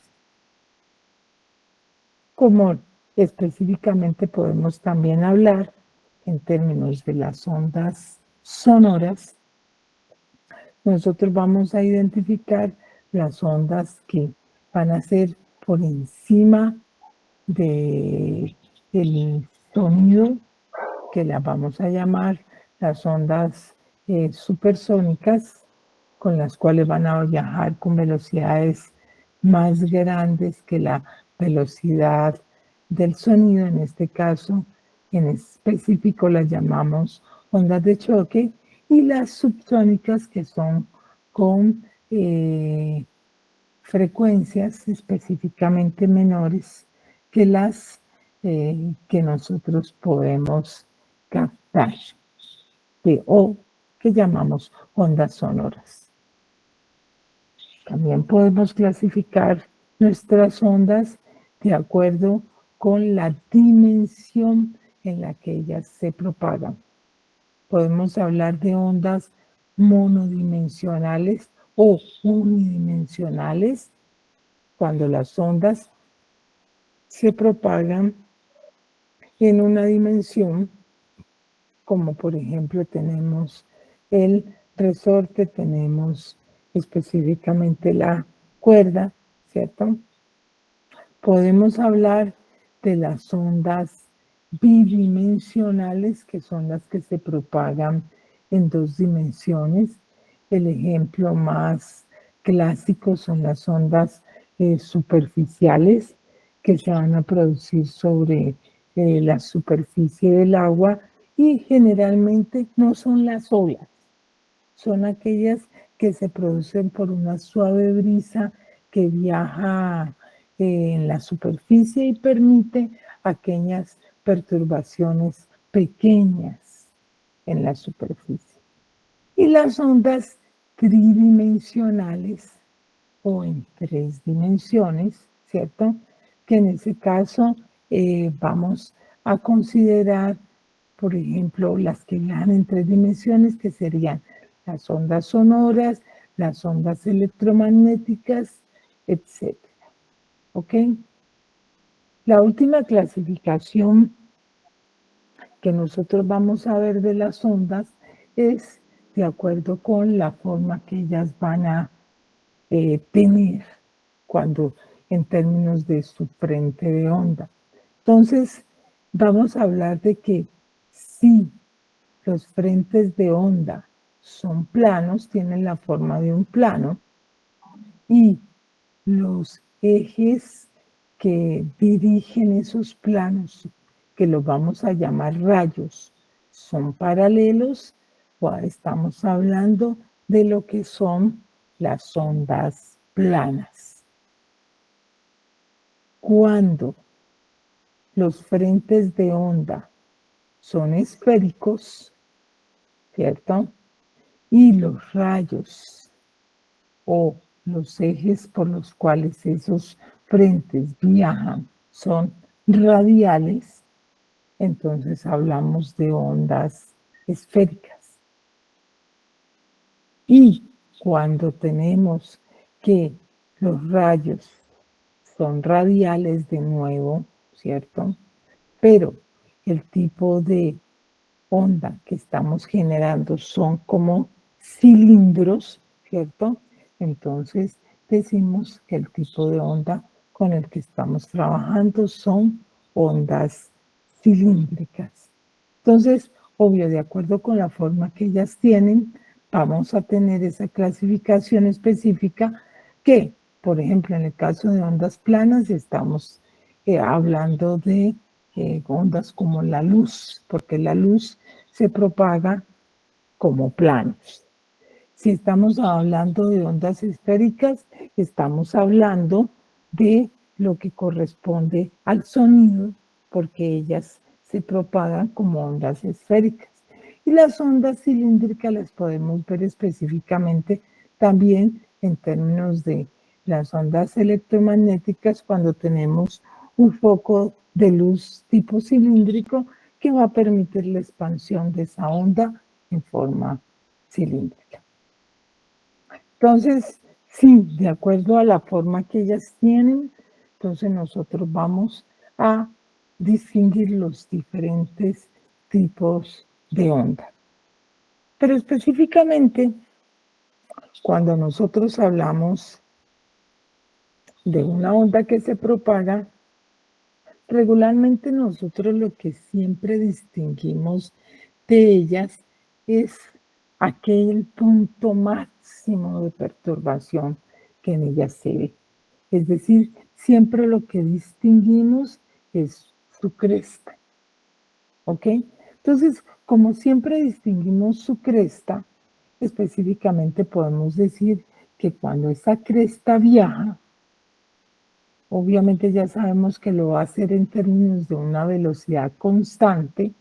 Como específicamente podemos también hablar en términos de las ondas sonoras, nosotros vamos a identificar las ondas que van a ser por encima del sonido, que las vamos a llamar las ondas supersónicas, con las cuales van a viajar con velocidades más grandes que la velocidad del sonido. En este caso, en específico, las llamamos ondas de choque, y las subsónicas, que son con frecuencias específicamente menores que las que nosotros podemos captar o que llamamos ondas sonoras. También podemos clasificar nuestras ondas de acuerdo con la dimensión en la que ellas se propagan. Podemos hablar de ondas monodimensionales o unidimensionales cuando las ondas se propagan en una dimensión, como por ejemplo tenemos el resorte, tenemos específicamente la cuerda, ¿cierto? Podemos hablar de las ondas bidimensionales, que son las que se propagan en 2 dimensiones. El ejemplo más clásico son las ondas superficiales, que se van a producir sobre la superficie del agua y generalmente no son las olas, son aquellas que se producen por una suave brisa que viaja en la superficie y permite aquellas perturbaciones pequeñas en la superficie. Y las ondas tridimensionales o en 3 dimensiones, ¿cierto? Que en ese caso vamos a considerar, por ejemplo, las que viajan en 3 dimensiones, que serían las ondas sonoras, las ondas electromagnéticas, etc. ¿Ok? La última clasificación que nosotros vamos a ver de las ondas es de acuerdo con la forma que ellas van a tener cuando en términos de su frente de onda. Entonces, vamos a hablar de que si los frentes de onda son planos, tienen la forma de un plano, y los ejes que dirigen esos planos, que los vamos a llamar rayos, son paralelos, o estamos hablando de lo que son las ondas planas. Cuando los frentes de onda son esféricos, ¿cierto? Y los rayos o los ejes por los cuales esos frentes viajan son radiales, entonces hablamos de ondas esféricas. Y cuando tenemos que los rayos son radiales de nuevo, ¿cierto? Pero el tipo de onda que estamos generando son como cilindros, ¿cierto? Entonces decimos que el tipo de onda con el que estamos trabajando son ondas cilíndricas. Entonces, obvio, de acuerdo con la forma que ellas tienen, vamos a tener esa clasificación específica que, por ejemplo, en el caso de ondas planas, estamos hablando de ondas como la luz, porque la luz se propaga como planos. Si estamos hablando de ondas esféricas, estamos hablando de lo que corresponde al sonido, porque ellas se propagan como ondas esféricas. Y las ondas cilíndricas las podemos ver específicamente también en términos de las ondas electromagnéticas cuando tenemos un foco de luz tipo cilíndrico que va a permitir la expansión de esa onda en forma cilíndrica. Entonces, sí, de acuerdo a la forma que ellas tienen, entonces nosotros vamos a distinguir los diferentes tipos de onda. Pero específicamente, cuando nosotros hablamos de una onda que se propaga, regularmente nosotros lo que siempre distinguimos de ellas es aquel punto máximo de perturbación que en ellas se ve. Es decir, siempre lo que distinguimos es su cresta. ¿Ok? Entonces, como siempre distinguimos su cresta, específicamente podemos decir que cuando esa cresta viaja, obviamente ya sabemos que lo va a hacer en términos de una velocidad constante.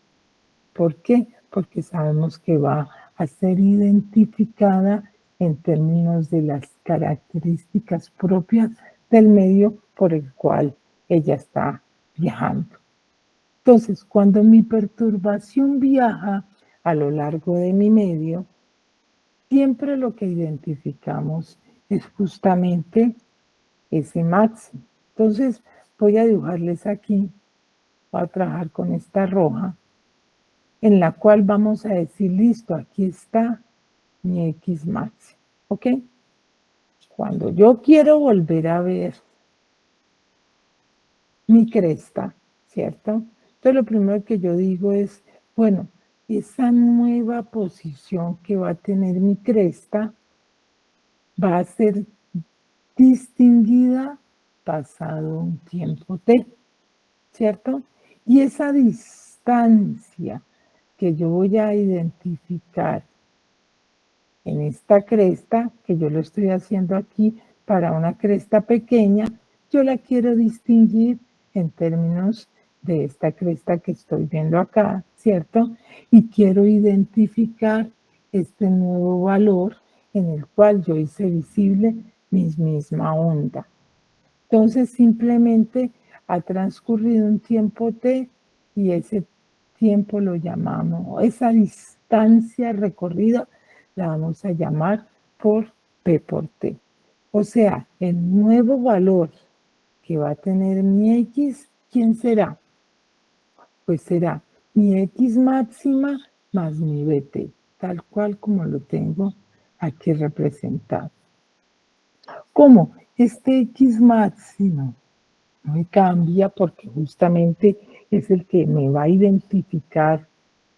¿Por qué? Porque sabemos que va a ser identificada en términos de las características propias del medio por el cual ella está viajando. Entonces, cuando mi perturbación viaja a lo largo de mi medio, siempre lo que identificamos es justamente ese máximo. Entonces, voy a dibujarles aquí, voy a trabajar con esta roja, en la cual vamos a decir, listo, aquí está mi X máximo, ¿ok? Cuando yo quiero volver a ver mi cresta, ¿cierto? Entonces lo primero que yo digo es, bueno, esa nueva posición que va a tener mi cresta va a ser distinguida pasado un tiempo t, ¿cierto? Y esa distancia que yo voy a identificar en esta cresta, que yo lo estoy haciendo aquí para una cresta pequeña, yo la quiero distinguir en términos de esta cresta que estoy viendo acá, ¿cierto? Y quiero identificar este nuevo valor en el cual yo hice visible mi misma onda. Entonces simplemente ha transcurrido un tiempo t y ese tiempo lo llamamos, esa distancia recorrida la vamos a llamar por p por t. O sea, el nuevo valor que va a tener mi x, ¿quién será? Pues será mi x máxima más mi bt, tal cual como lo tengo aquí representado. ¿Cómo? Este x máximo no me cambia porque justamente es el que me va a identificar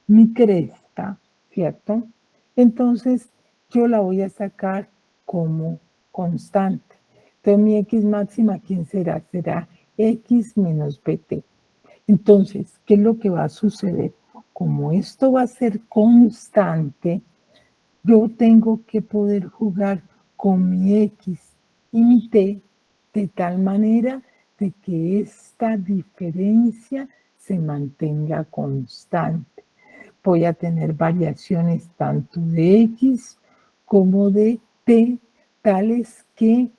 mi cresta, ¿cierto? Entonces yo la voy a sacar como constante. Entonces mi x máxima, ¿quién será? Será x menos bt. Entonces, ¿qué es lo que va a suceder? Como esto va a ser constante, yo tengo que poder jugar con mi X y mi T de tal manera de que esta diferencia se mantenga constante. Voy a tener variaciones tanto de X como de T, tales que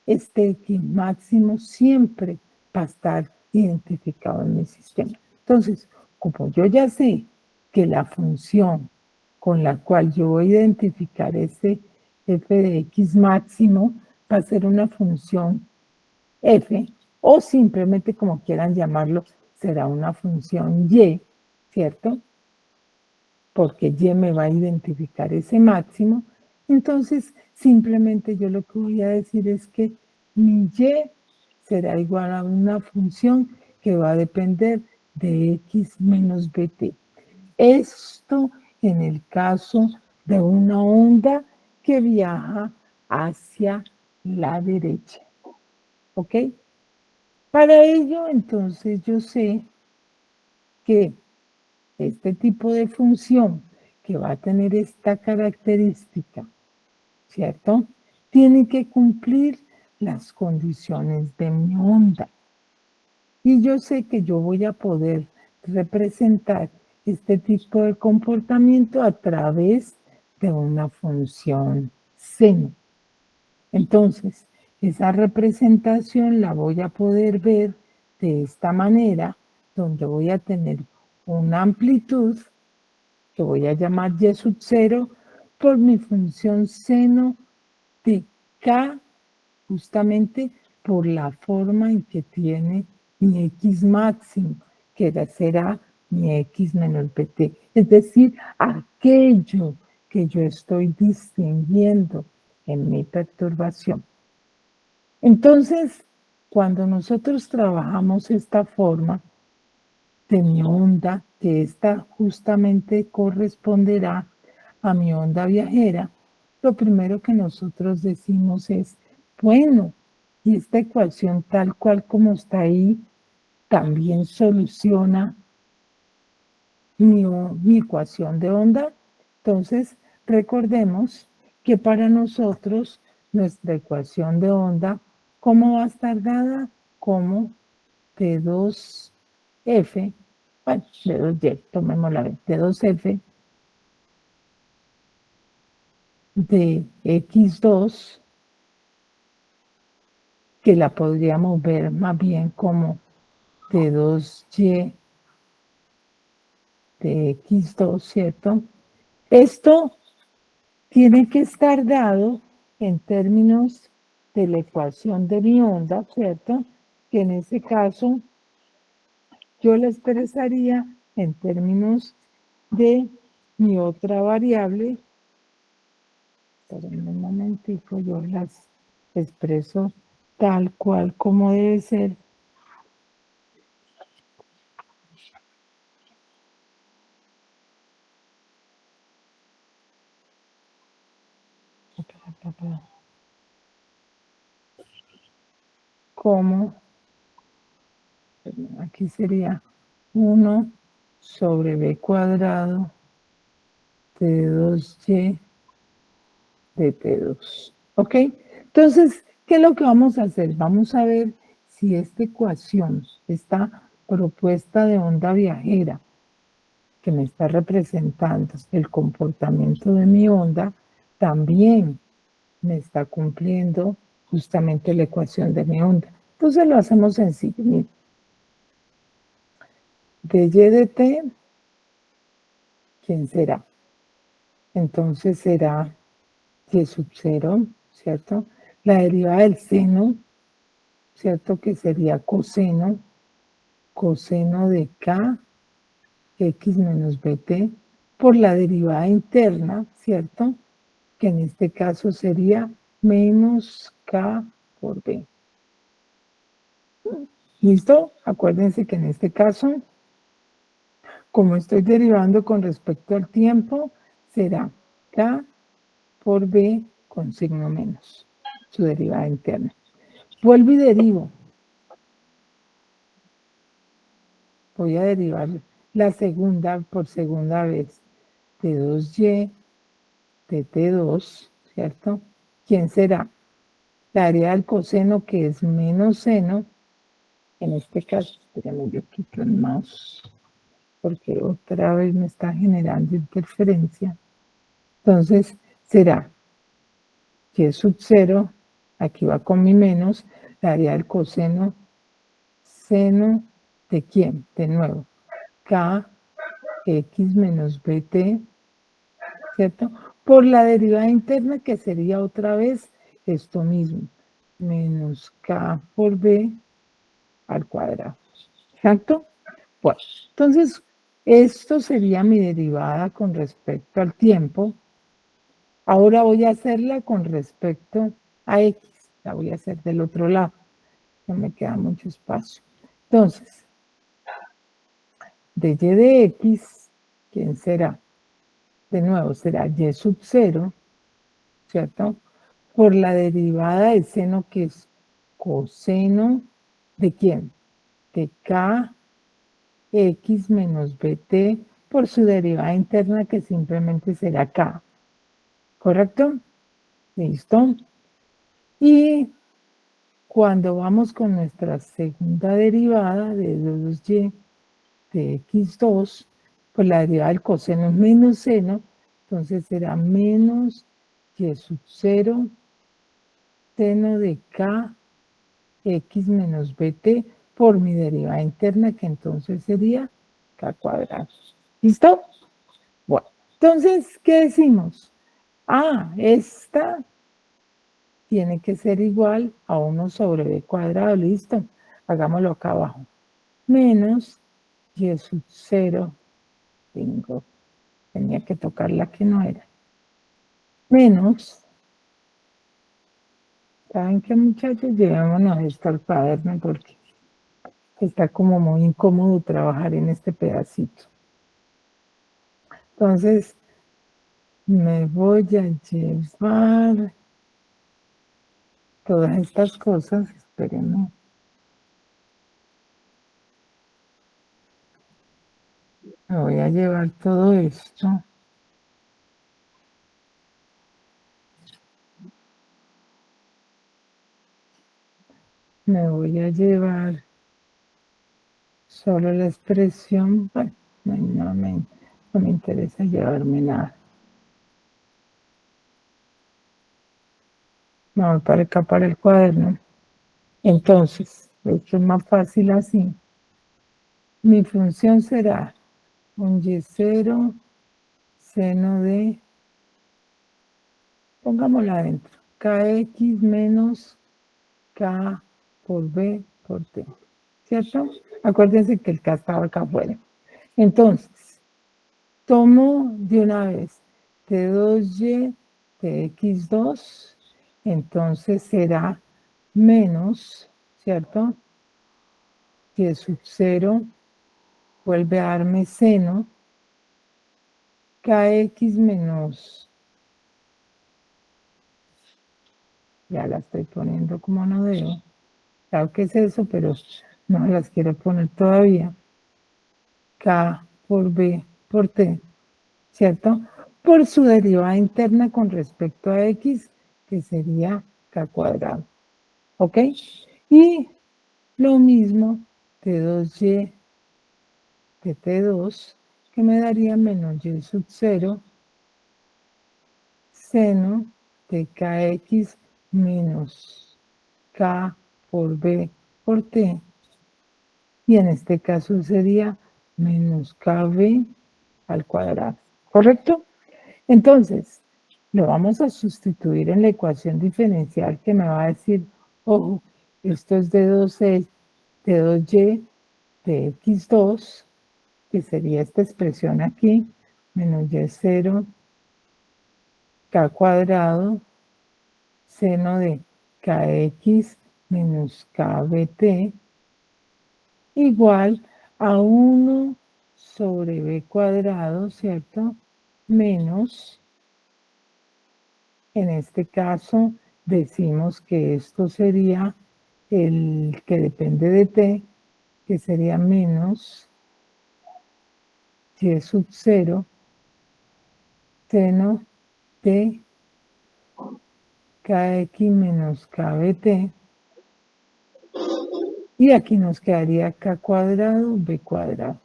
este X máximo siempre va a estar identificado en mi sistema. Entonces, como yo ya sé que la función con la cual yo voy a identificar ese f de x máximo va a ser una función f, o simplemente como quieran llamarlo, será una función y, ¿cierto? Porque y me va a identificar ese máximo. Entonces, simplemente yo lo que voy a decir es que mi y será igual a una función que va a depender de x menos bt. Esto en el caso de una onda que viaja hacia la derecha. ¿Ok? Para ello, entonces, yo sé que este tipo de función que va a tener esta característica, ¿cierto? Tiene que cumplir las condiciones de mi onda. Y yo sé que yo voy a poder representar este tipo de comportamiento a través de una función seno. Entonces, esa representación la voy a poder ver de esta manera, donde voy a tener una amplitud que voy a llamar y sub 0 por mi función seno de k, justamente por la forma en que tiene mi x máximo, que será mi x menos bt. Es decir, aquello que yo estoy distinguiendo en mi perturbación. Entonces, cuando nosotros trabajamos esta forma de mi onda, que esta justamente corresponderá a mi onda viajera, lo primero que nosotros decimos es, bueno, y esta ecuación tal cual como está ahí, también soluciona mi ecuación de onda. Entonces, recordemos que para nosotros nuestra ecuación de onda, ¿cómo va a estar dada? Como T2F, bueno, D2Y, tomémosla, T2F de X2, que la podríamos ver más bien como T2Y de X2, ¿cierto? Esto tiene que estar dado en términos de la ecuación de mi onda, ¿cierto? Que en ese caso yo la expresaría en términos de mi otra variable. Esperen un momentico, yo las expreso tal cual como debe ser. como, aquí sería 1 sobre b cuadrado de 2y de T2. ¿Ok? Entonces, ¿qué es lo que vamos a hacer? Vamos a ver si esta ecuación, esta propuesta de onda viajera que me está representando el comportamiento de mi onda, también me está cumpliendo justamente la ecuación de mi onda. Entonces lo hacemos sencillo. Mira. De y de t, ¿quién será? Entonces será y sub 0, ¿cierto? La derivada del seno, ¿cierto? Que sería coseno de k, x menos bt, por la derivada interna, ¿cierto? Que en este caso sería menos k por b. ¿Listo? Acuérdense que en este caso, como estoy derivando con respecto al tiempo, será k por b con signo menos, su derivada interna. Vuelvo y derivo. Voy a derivar la segunda por segunda vez de 2y de t2, ¿cierto? ¿Quién será? La área del coseno, que es menos seno. En este caso, espérenme, yo quito el mouse, porque otra vez me está generando interferencia. Entonces, será y sub 0, aquí va con mi menos, la área del coseno, seno de quién, de nuevo, k x menos bt, ¿cierto? Por la derivada interna, que sería otra vez esto mismo, menos k por b al cuadrado, ¿exacto? Bueno, entonces, esto sería mi derivada con respecto al tiempo. Ahora voy a hacerla con respecto a x, la voy a hacer del otro lado, no me queda mucho espacio. Entonces, de y de x, ¿quién será? De nuevo, será y sub 0, ¿cierto? Por la derivada de seno, que es coseno de quién? De k x menos bt por su derivada interna, que simplemente será k. ¿Correcto? ¿Listo? Y cuando vamos con nuestra segunda derivada de 2y de x2, pues la derivada del coseno es menos seno, entonces será menos y sub 0 seno de k x menos bt por mi derivada interna, que entonces sería k cuadrado. ¿Listo? Bueno, entonces, ¿qué decimos? Ah, esta tiene que ser igual a 1 sobre b cuadrado, ¿listo? Hagámoslo acá abajo. Menos y sub 0, tengo, tenía que tocar la que no era. Menos, ¿saben qué, muchachos? Llevémonos esto al cuaderno porque está como muy incómodo trabajar en este pedacito. Entonces, me voy a llevar todas estas cosas, espérenme. Me voy a llevar todo esto. Me voy a llevar solo la expresión. Bueno, no me interesa llevarme nada. Me voy para acá, para el cuaderno. Entonces, esto es más fácil así. Mi función será un y0 seno de, pongámosla adentro, kx menos k por b por t, ¿cierto? Acuérdense que el k estaba acá afuera. Entonces, tomo de una vez t2y de x2, entonces será menos, ¿cierto? Y sub 0 vuelve a darme seno kx menos, ya la estoy poniendo como no debo, Claro que es eso, pero no las quiero poner todavía. K por B por T, ¿cierto? Por su derivada interna con respecto a X, que sería K cuadrado. ¿Ok? Y lo mismo T2Y de T2, que me daría menos Y sub 0 seno de Kx menos K por B por T, y en este caso sería menos KB al cuadrado, ¿correcto? Entonces, lo vamos a sustituir en la ecuación diferencial que me va a decir, ojo, esto es de 2x, de 2y, de x2, que sería esta expresión aquí, menos y0, k cuadrado, seno de kx menos kbt, igual a 1 sobre b cuadrado, ¿cierto? Menos, en este caso, decimos que esto sería el que depende de t, que sería menos y sub 0 seno de kx menos kbt, y aquí nos quedaría k cuadrado, b cuadrado,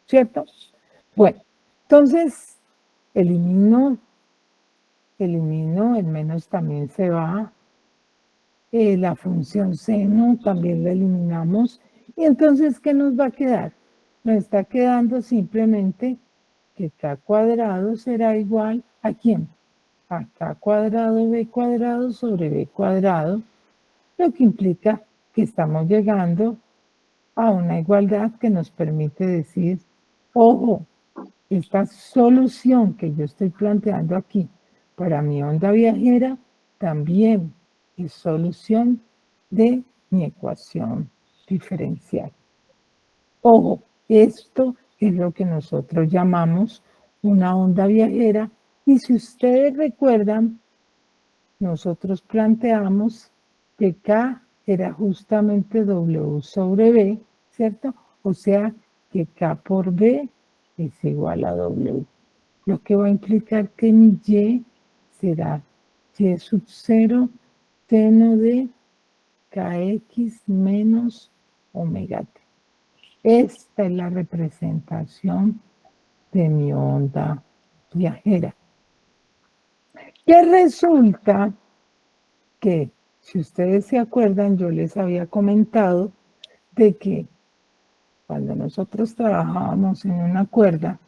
¿cierto? Bueno, entonces elimino, el menos también se va, la función seno también la eliminamos, y entonces, ¿qué nos va a quedar? Nos está quedando simplemente que k cuadrado será igual ¿a quién? A k cuadrado b cuadrado sobre b cuadrado, lo que implica que estamos llegando a una igualdad que nos permite decir, ojo, esta solución que yo estoy planteando aquí para mi onda viajera también es solución de mi ecuación diferencial. Ojo, esto es lo que nosotros llamamos una onda viajera, y si ustedes recuerdan, nosotros planteamos que K era justamente W sobre B, ¿cierto? O sea, que K por B es igual a W, lo que va a implicar que mi Y será Y sub 0 seno de KX menos omega T. Esta es la representación de mi onda viajera. Que resulta que, si ustedes se acuerdan, yo les había comentado de que cuando nosotros trabajábamos en una cuerda,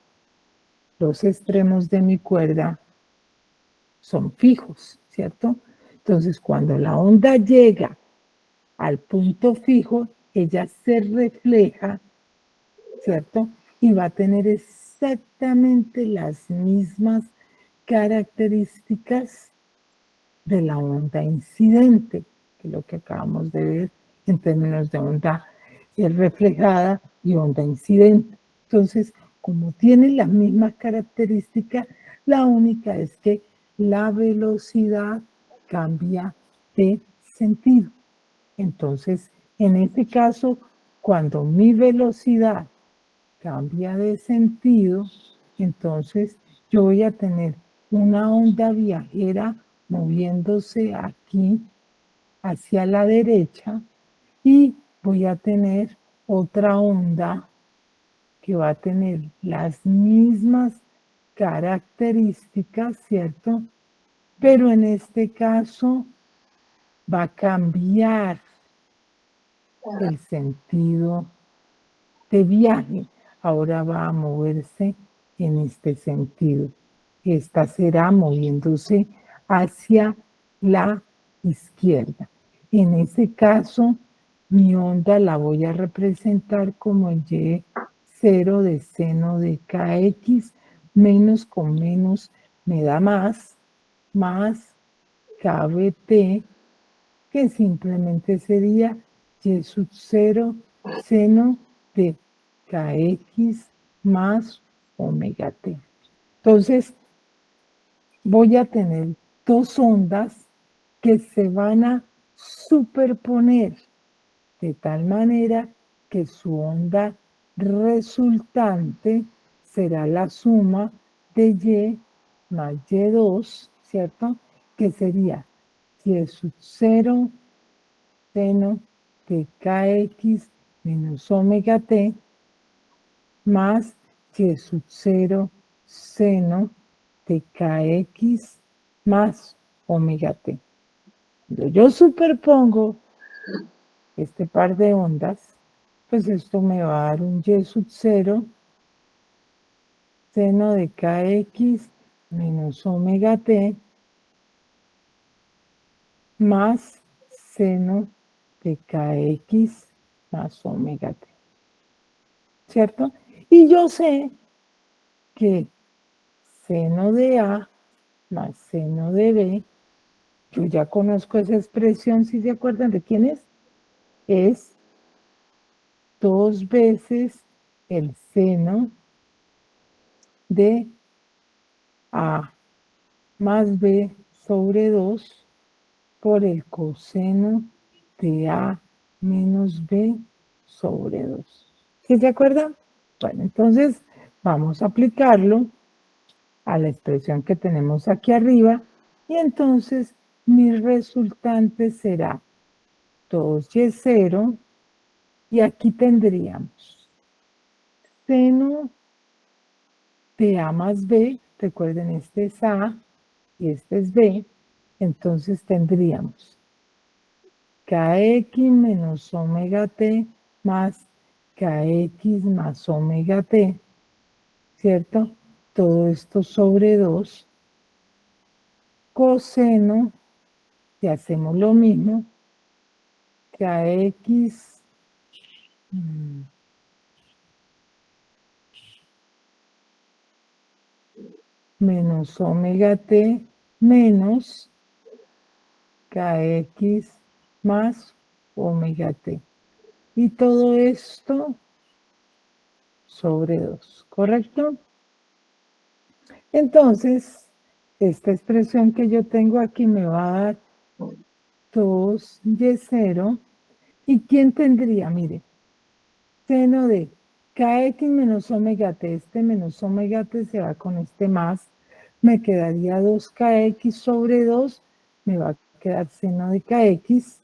los extremos de mi cuerda son fijos, ¿cierto? Entonces, cuando la onda llega al punto fijo, ella se refleja, ¿cierto? Y va a tener exactamente las mismas características de la onda incidente, que es lo que acabamos de ver en términos de onda reflejada y onda incidente. Entonces, como tienen las mismas características, la única es que la velocidad cambia de sentido. Entonces, en este caso, cuando mi velocidad cambia de sentido, entonces yo voy a tener una onda viajera moviéndose aquí hacia la derecha, y voy a tener otra onda que va a tener las mismas características, ¿cierto? Pero en este caso va a cambiar el sentido de viaje. Ahora va a moverse en este sentido. Esta será moviéndose hacia la izquierda. En ese caso, mi onda la voy a representar como el Y0 de seno de KX, menos con menos me da más KBT, que simplemente sería Y sub 0 seno de KX más omega T. Entonces, voy a tener dos ondas que se van a superponer. de tal manera que su onda resultante será la suma de y más y2, ¿cierto? Que sería y sub 0 seno de kx menos omega t más y sub 0 seno de kx más omega t. Cuando yo superpongo este par de ondas, pues esto me va a dar un y sub 0 seno de kx menos omega t más seno de kx más omega t, ¿cierto? Y yo sé que seno de A más seno de B, yo ya conozco esa expresión, ¿si se acuerdan de quién es? Es 2 veces el seno de A más B sobre 2 por el coseno de A menos B sobre 2. ¿Sí se acuerdan? Bueno, entonces vamos a aplicarlo a la expresión que tenemos aquí arriba y entonces mi resultante será 2y0 y aquí tendríamos seno de A más B, recuerden este es A y este es B, entonces tendríamos kx menos omega t más kx más omega t, ¿cierto? Todo esto sobre 2, coseno, y hacemos lo mismo, kx menos omega t menos kx más omega t. Y todo esto sobre 2, ¿correcto? Entonces, esta expresión que yo tengo aquí me va a dar 2y0. ¿Y quién tendría? Mire, seno de kx menos omega t. Este menos omega t se va con este más. Me quedaría 2kx sobre 2. Me va a quedar seno de kx.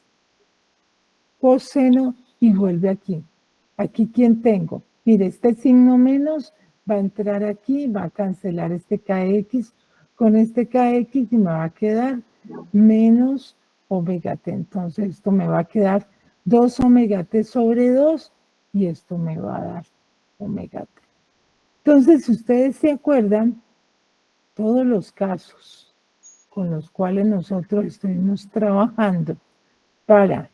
Coseno y vuelve aquí. Aquí, ¿quién tengo? Mire, este signo menos va a entrar aquí, va a cancelar este kx con este kx y me va a quedar menos omega t. Entonces, esto me va a quedar 2 omega t sobre 2 y esto me va a dar omega t. Entonces, si ustedes se acuerdan, todos los casos con los cuales nosotros estuvimos trabajando para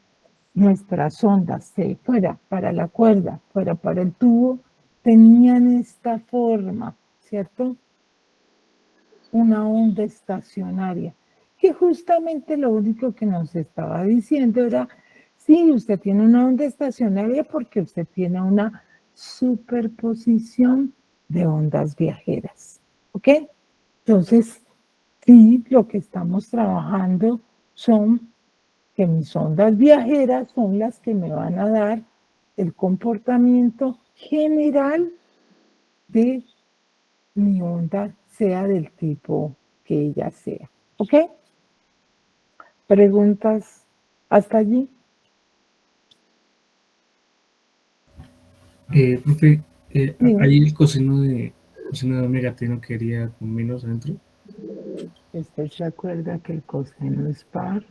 nuestras ondas, fuera para la cuerda, fuera para el tubo, tenían esta forma, ¿cierto? Una onda estacionaria, que justamente lo único que nos estaba diciendo era, sí, usted tiene una onda estacionaria porque usted tiene una superposición de ondas viajeras, ¿ok? Entonces, sí, lo que estamos trabajando son que mis ondas viajeras son las que me van a dar el comportamiento general de mi onda, sea del tipo que ella sea. ¿Ok? ¿Preguntas hasta allí? Profe, Dime. ahí el coseno de omega t no quedaría con menos adentro. Usted se acuerda que el coseno es par,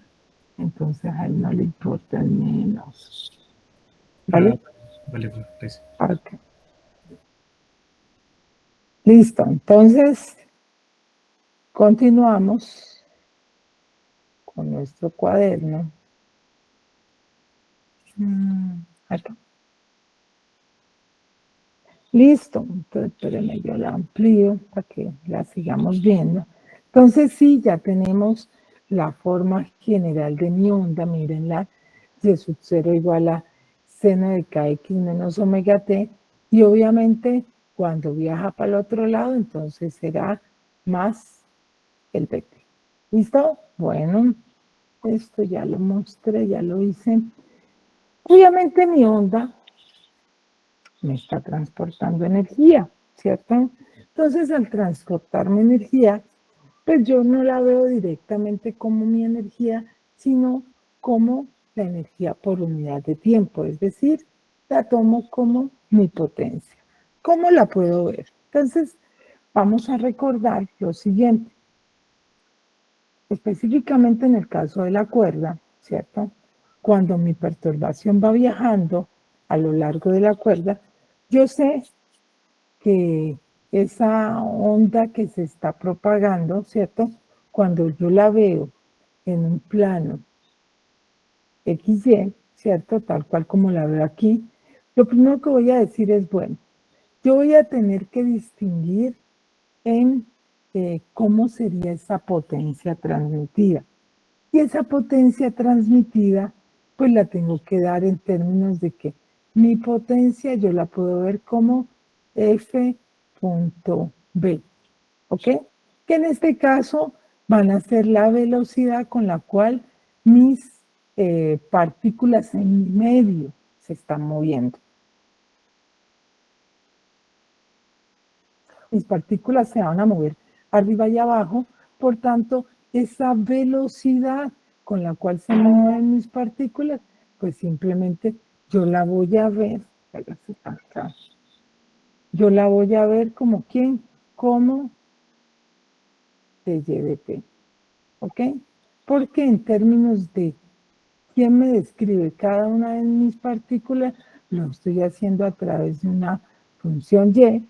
entonces a él no le importa el menos. ¿Vale? Vale, profe, gracias. Ok. Listo. Entonces, continuamos con nuestro cuaderno. Acá. Listo. Entonces, espérenme, yo la amplío para que la sigamos viendo. Entonces, sí, ya tenemos la forma general de mi onda. Mírenla. Y sub 0 igual a seno de kx menos omega t. Y obviamente, cuando viaja para el otro lado, entonces será más el pt. ¿Listo? Bueno, esto ya lo mostré, ya lo hice. Obviamente mi onda me está transportando energía, ¿cierto? Entonces, al transportarme energía, pues yo no la veo directamente como mi energía, sino como la energía por unidad de tiempo, es decir, la tomo como mi potencia. ¿Cómo la puedo ver? Entonces, vamos a recordar lo siguiente. Específicamente en el caso de la cuerda, ¿cierto? Cuando mi perturbación va viajando a lo largo de la cuerda, yo sé que esa onda que se está propagando, ¿cierto? Cuando yo la veo en un plano XY, ¿cierto? Tal cual como la veo aquí, lo primero que voy a decir es, bueno, yo voy a tener que distinguir en cómo sería esa potencia transmitida. Y esa potencia transmitida, pues la tengo que dar en términos de que mi potencia yo la puedo ver como F punto B, ¿ok? Que en este caso van a ser la velocidad con la cual mis partículas en mi medio se están moviendo. Mis partículas se van a mover arriba y abajo, por tanto, esa velocidad con la cual se mueven mis partículas, pues simplemente yo la voy a ver, yo la voy a ver como quién, como dy dt, ¿ok? Porque en términos de quién me describe cada una de mis partículas, lo estoy haciendo a través de una función y,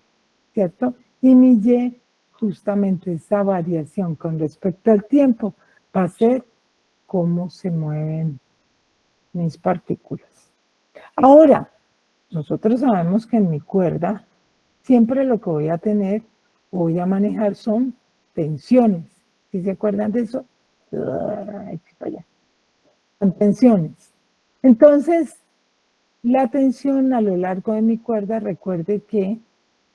¿cierto? Y mi y, justamente esa variación con respecto al tiempo, va a ser cómo se mueven mis partículas. Ahora, nosotros sabemos que en mi cuerda, siempre lo que voy a manejar son tensiones. ¿Sí se acuerdan de eso? Son tensiones. Entonces, la tensión a lo largo de mi cuerda, recuerde que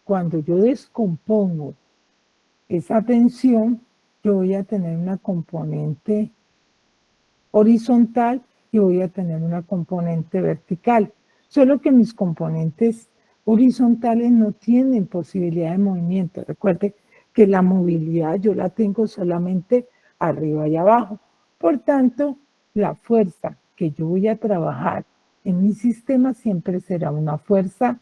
cuando yo descompongo esa tensión, yo voy a tener una componente horizontal y voy a tener una componente vertical. Solo que mis componentes horizontales no tienen posibilidad de movimiento. Recuerde que la movilidad yo la tengo solamente arriba y abajo. Por tanto, la fuerza que yo voy a trabajar en mi sistema siempre será una fuerza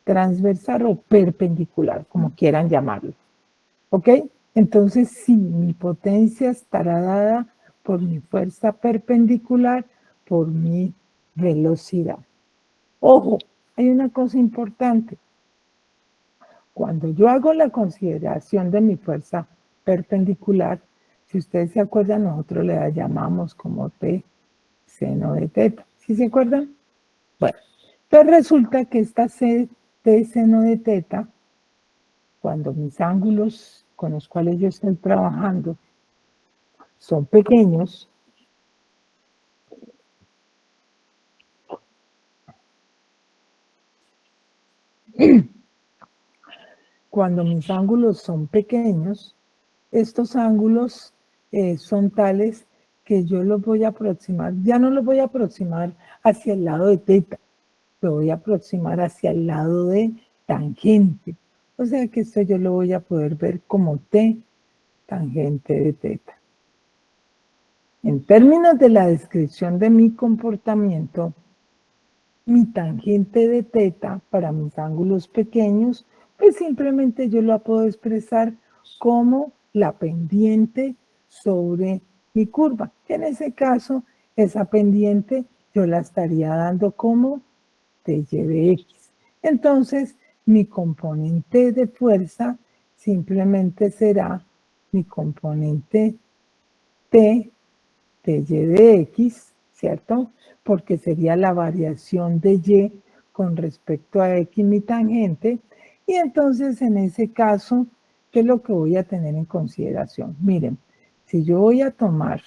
transversal o perpendicular, como quieran llamarlo. ¿Ok? Entonces, sí, mi potencia estará dada por mi fuerza perpendicular, por mi velocidad. Ojo, hay una cosa importante. Cuando yo hago la consideración de mi fuerza perpendicular, si ustedes se acuerdan, nosotros le llamamos como T seno de teta. ¿Sí se acuerdan? Bueno, entonces resulta que esta T seno de teta, cuando mis ángulos con los cuales yo estoy trabajando son pequeños, cuando mis ángulos son pequeños, estos ángulos son tales que yo los voy a aproximar, ya no los voy a aproximar hacia el lado de teta, lo voy a aproximar hacia el lado de tangente. O sea que esto yo lo voy a poder ver como T tangente de teta. En términos de la descripción de mi comportamiento, mi tangente de teta para mis ángulos pequeños, pues simplemente yo la puedo expresar como la pendiente sobre mi curva. En ese caso, esa pendiente yo la estaría dando como dy de x. Entonces, mi componente de fuerza simplemente será mi componente T de y de x, ¿cierto? Porque sería la variación de y con respecto a x mi tangente. Y entonces en ese caso, ¿qué es lo que voy a tener en consideración? Miren, si yo voy a tomar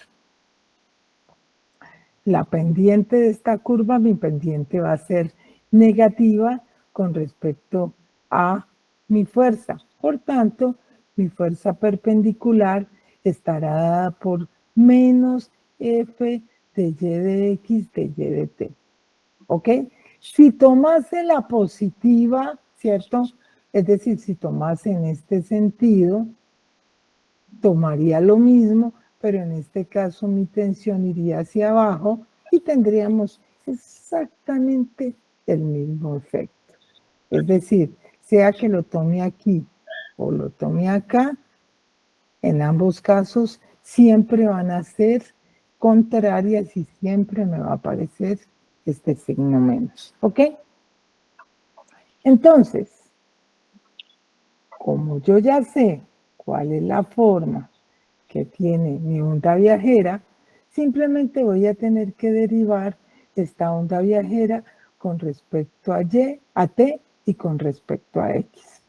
la pendiente de esta curva, mi pendiente va a ser negativa con respecto a mi fuerza. Por tanto, mi fuerza perpendicular estará dada por menos F de y de x de y de t. ¿ok? Si tomase la positiva, ¿cierto? Es decir, si tomase en este sentido, tomaría lo mismo, pero en este caso mi tensión iría hacia abajo y tendríamos exactamente el mismo efecto. Es decir, sea que lo tome aquí o lo tome acá, en ambos casos siempre van a ser contrarias y siempre me va a aparecer este signo menos. ¿Ok? Entonces, como yo ya sé cuál es la forma que tiene mi onda viajera, simplemente voy a tener que derivar esta onda viajera con respecto a Y, a T y con respecto a X.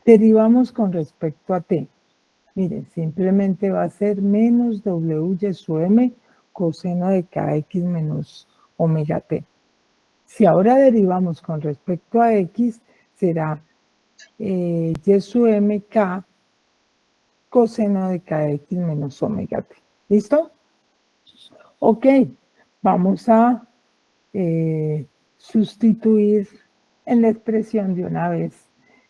Derivamos con respecto a T. Miren, simplemente va a ser menos W y su M coseno de KX menos omega T. Si ahora derivamos con respecto a X, será y sub m k coseno de kx menos omega t. ¿Listo? Ok, vamos a sustituir en la expresión de una vez.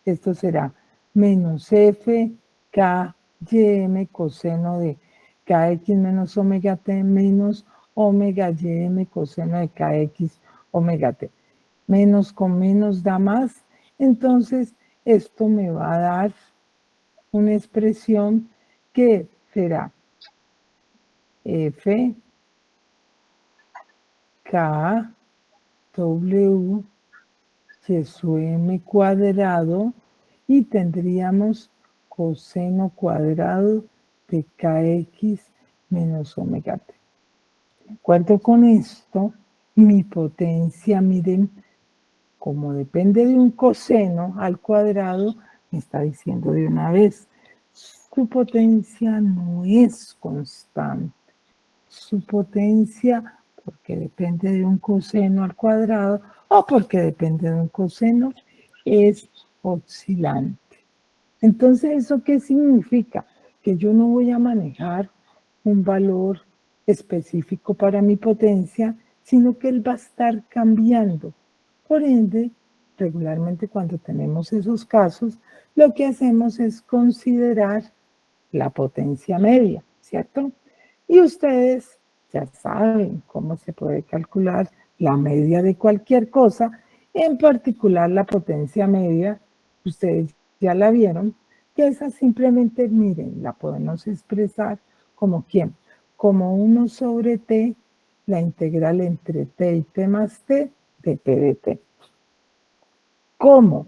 Esto será menos f k ym coseno de kx menos omega t menos omega ym coseno de kx omega t. Menos con menos da más. Entonces, esto me va a dar una expresión que será f k w y sub m cuadrado y tendríamos coseno cuadrado de kx menos omega t. De acuerdo con esto, mi potencia, miren, como depende de un coseno al cuadrado, me está diciendo de una vez, su potencia no es constante. Su potencia, porque depende de un coseno al cuadrado o porque depende de un coseno, es oscilante. Entonces, ¿eso qué significa? Que yo no voy a manejar un valor específico para mi potencia, sino que él va a estar cambiando. Por ende, regularmente cuando tenemos esos casos, lo que hacemos es considerar la potencia media, ¿cierto? Y ustedes ya saben cómo se puede calcular la media de cualquier cosa, en particular la potencia media, ustedes ya la vieron, que esa simplemente, miren, la podemos expresar como ¿quién? Como 1 sobre t, la integral entre t y t más t de p de t. ¿Cómo?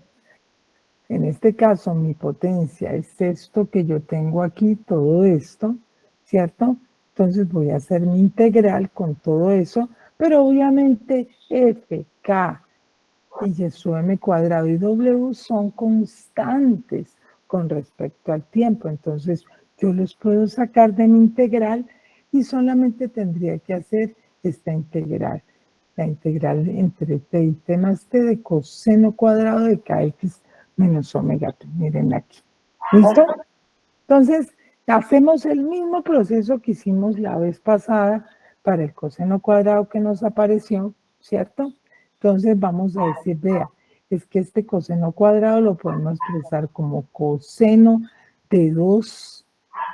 En este caso, mi potencia es esto que yo tengo aquí, todo esto, ¿cierto? Entonces voy a hacer mi integral con todo eso, pero obviamente f, k y y sub m cuadrado y w son constantes con respecto al tiempo. Entonces yo los puedo sacar de mi integral y solamente tendría que hacer esta integral. La integral entre t y t más t de coseno cuadrado de kx menos omega t. Miren aquí. ¿Listo? Entonces, hacemos el mismo proceso que hicimos la vez pasada para el coseno cuadrado que nos apareció, ¿cierto? Entonces vamos a decir, vea, es que este coseno cuadrado lo podemos expresar como coseno de 2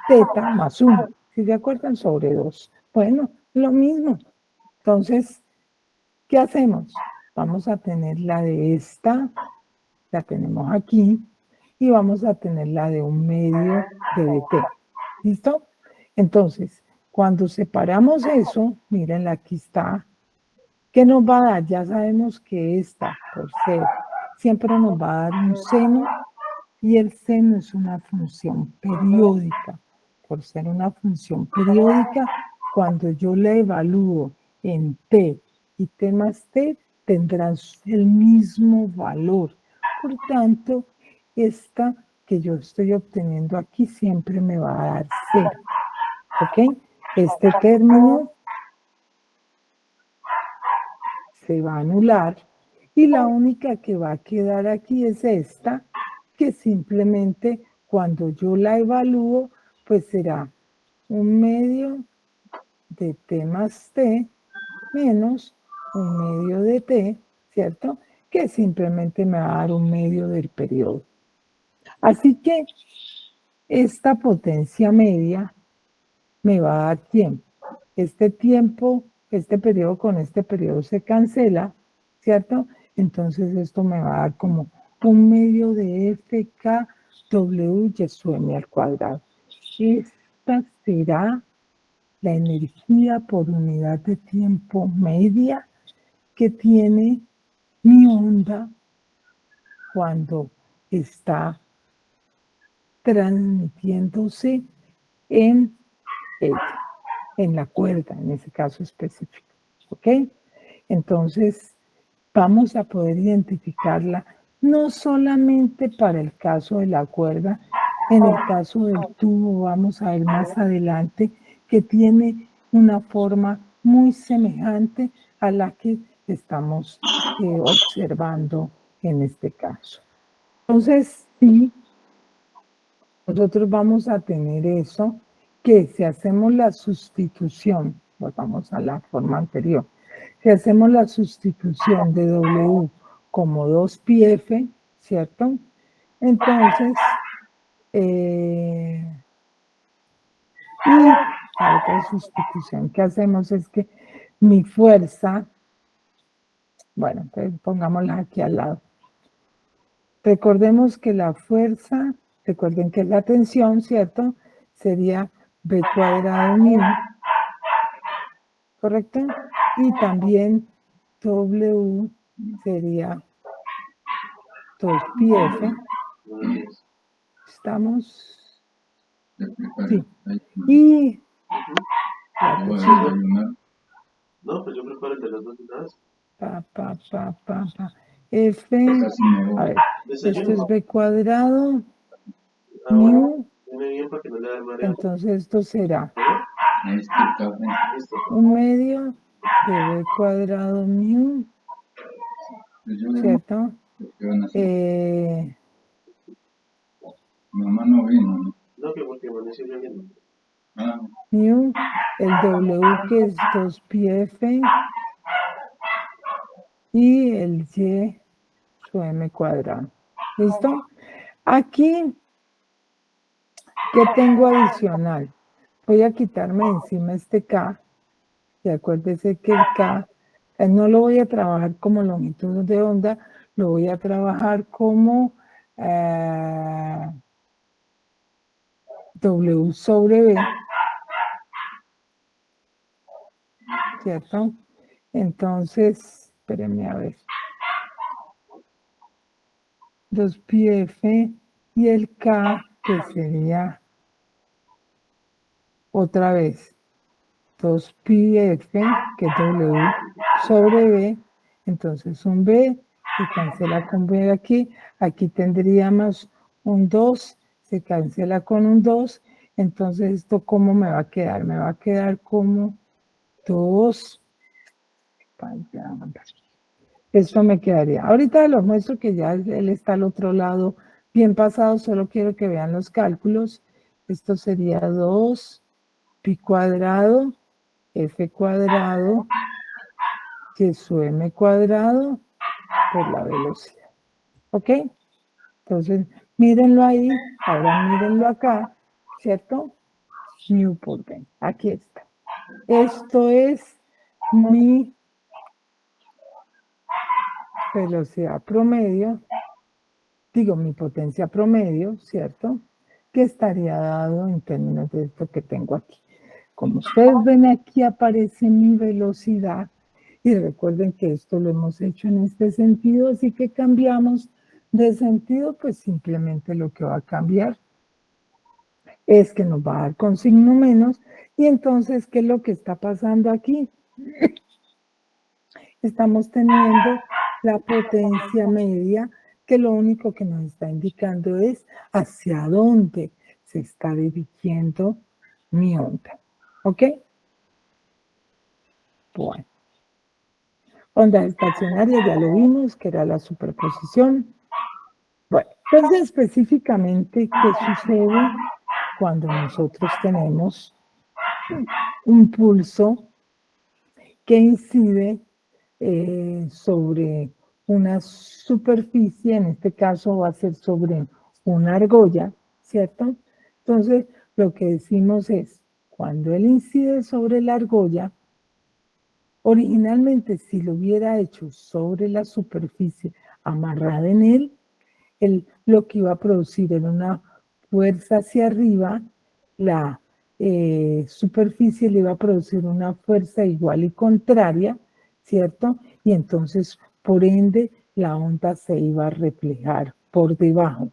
teta más 1. ¿Sí se acuerdan? Sobre 2. Bueno, lo mismo. Entonces, ¿qué hacemos? Vamos a tener la de esta, la tenemos aquí, y vamos a tener la de 1/2 de dt. ¿Listo? Entonces, cuando separamos eso, miren, aquí está, ¿qué nos va a dar? Ya sabemos que esta, por ser, siempre nos va a dar un seno, y el seno es una función periódica. Por ser una función periódica, cuando yo la evalúo en t y t más t, tendrán el mismo valor. Por tanto, esta que yo estoy obteniendo aquí siempre me va a dar 0. ¿Ok? Este término se va a anular y la única que va a quedar aquí es esta, que simplemente cuando yo la evalúo, pues será 1/2 de t más t menos un medio de t, ¿cierto? Que simplemente me va a dar un medio del periodo. Así que esta potencia media me va a dar tiempo. Este tiempo, este periodo con este periodo se cancela, ¿cierto? Entonces esto me va a dar como un medio de FKW y su m al cuadrado. Esta será la energía por unidad de tiempo media que tiene mi onda cuando está transmitiéndose en ella, en la cuerda, en ese caso específico. ¿Ok? Entonces, vamos a poder identificarla no solamente para el caso de la cuerda, en el caso del tubo, vamos a ver más adelante, que tiene una forma muy semejante a la que estamos observando en este caso. Entonces, sí, nosotros vamos a tener eso, que si hacemos la sustitución, volvamos a la forma anterior, si hacemos la sustitución de W como 2πf, ¿cierto? Entonces, y la otra sustitución que hacemos es que mi fuerza, bueno, entonces pongámosla aquí al lado. Recordemos que la fuerza, recuerden que la tensión, ¿cierto? Sería B cuadrado mu, ¿correcto? Y también W sería 2πf. ¿Estamos? Sí. Y la tensión. No, pues yo preparo el de las dos unidades. F, a ver, esto es B cuadrado, mu, entonces esto será un medio de B cuadrado mu, ¿cierto? Mamá no vino, No, que porque amaneció lloviendo. Mu, el W que es 2πf y el Y su m cuadrado. ¿Listo? Aquí, ¿qué tengo adicional? Voy a quitarme encima este K, y acuérdese que el K no lo voy a trabajar como longitud de onda, lo voy a trabajar como W sobre B, ¿cierto? Entonces, espérenme a ver. 2πf y el K, que sería otra vez 2πf, que es W sobre B, entonces un B se cancela con B aquí, aquí tendríamos un 2, se cancela con un 2, entonces esto ¿cómo me va a quedar? Me va a quedar como 2, esto me quedaría. Ahorita los muestro que ya él está al otro lado, bien pasado, solo quiero que vean los cálculos. Esto sería 2 pi cuadrado, f cuadrado, que su m cuadrado por la velocidad. ¿Ok? Entonces, mírenlo ahí, ahora mírenlo acá, ¿cierto? Mu por B, aquí está. Esto es mi velocidad promedio, digo, mi potencia promedio, ¿cierto? Que estaría dado en términos de esto que tengo aquí. Como ustedes ven aquí aparece mi velocidad y recuerden que esto lo hemos hecho en este sentido, así que cambiamos de sentido, pues simplemente lo que va a cambiar es que nos va a dar con signo menos y entonces, ¿qué es lo que está pasando aquí? Estamos teniendo la potencia media que lo único que nos está indicando es hacia dónde se está dirigiendo mi onda. ¿Ok? Bueno. Ondas estacionarias ya lo vimos, que era la superposición. Bueno, entonces específicamente, ¿qué sucede cuando nosotros tenemos un pulso que incide sobre una superficie, en este caso va a ser sobre una argolla, ¿cierto? Entonces, lo que decimos es, cuando él incide sobre la argolla, originalmente si lo hubiera hecho sobre la superficie amarrada en él lo que iba a producir era una fuerza hacia arriba, la superficie le iba a producir una fuerza igual y contraria, ¿cierto? Y entonces, por ende, la onda se iba a reflejar por debajo,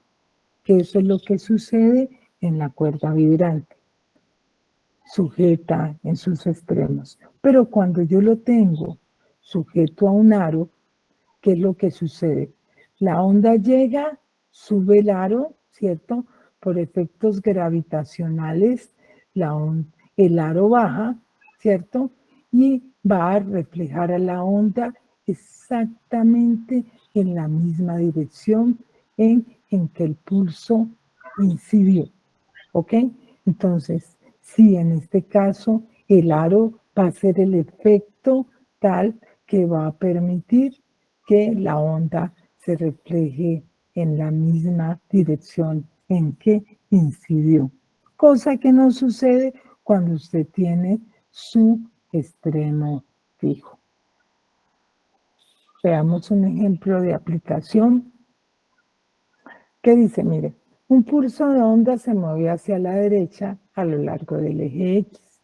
que eso es lo que sucede en la cuerda vibrante, sujeta en sus extremos. Pero cuando yo lo tengo sujeto a un aro, ¿qué es lo que sucede? La onda llega, sube el aro, ¿cierto? Por efectos gravitacionales, el aro baja, ¿cierto? Y va a reflejar a la onda exactamente en la misma dirección en que el pulso incidió, ¿ok? Entonces, sí, en este caso, el aro va a ser el efecto tal que va a permitir que la onda se refleje en la misma dirección en que incidió, cosa que no sucede cuando usted tiene su extremo fijo. Veamos un ejemplo de aplicación que dice, mire, un pulso de onda se mueve hacia la derecha a lo largo del eje X.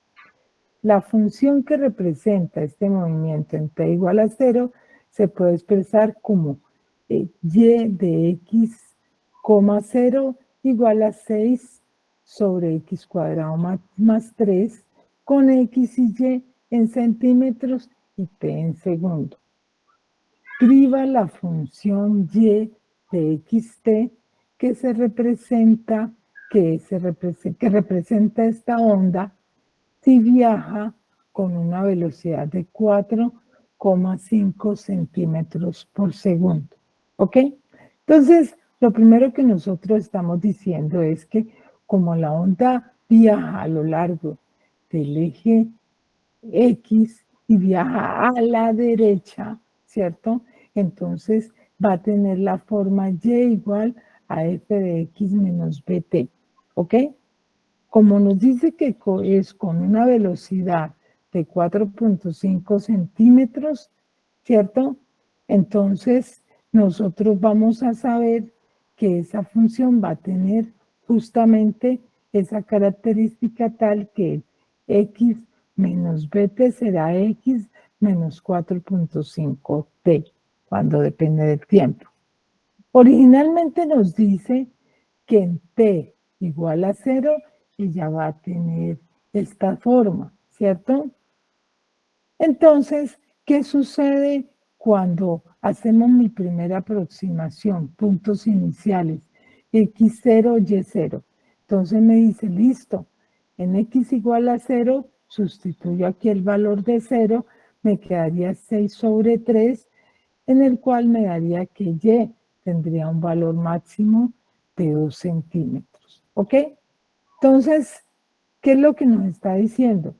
La función que representa este movimiento en t igual a 0 se puede expresar como y de x, 0 igual a 6 sobre x cuadrado más 3 con x y y en centímetros y t en segundo. Priva la función y de xt que representa esta onda si viaja con una velocidad de 4,5 centímetros por segundo. ¿Ok? Entonces, lo primero que nosotros estamos diciendo es que como la onda viaja a lo largo del eje X y viaja a la derecha, ¿cierto? Entonces va a tener la forma y igual a f de x menos bt, ¿ok? Como nos dice que es con una velocidad de 4,5 centímetros, ¿cierto? Entonces nosotros vamos a saber que esa función va a tener justamente esa característica tal que x menos bt será x menos 4,5 t, cuando depende del tiempo. Originalmente nos dice que en t igual a 0, ella va a tener esta forma, ¿cierto? Entonces, ¿qué sucede cuando hacemos mi primera aproximación? Puntos iniciales, x0, y0. Entonces me dice, listo, en x igual a 0, sustituyo aquí el valor de 0, me quedaría 6 sobre 3, en el cual me daría que y tendría un valor máximo de 2 centímetros. ¿Ok? Entonces, ¿qué es lo que nos está diciendo?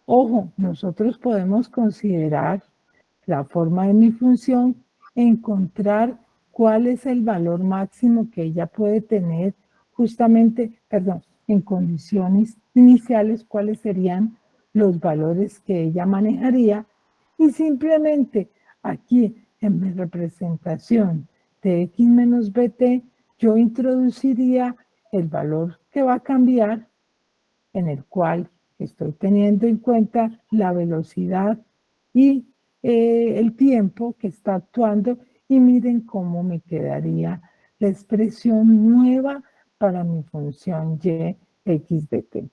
Ojo, nosotros podemos considerar la forma de mi función, encontrar cuál es el valor máximo que ella puede tener justamente, perdón, en condiciones iniciales, cuáles serían los valores que ella manejaría y simplemente aquí en mi representación de x menos bt, yo introduciría el valor que va a cambiar en el cual estoy teniendo en cuenta la velocidad y el tiempo que está actuando y miren cómo me quedaría la expresión nueva para mi función y x de t.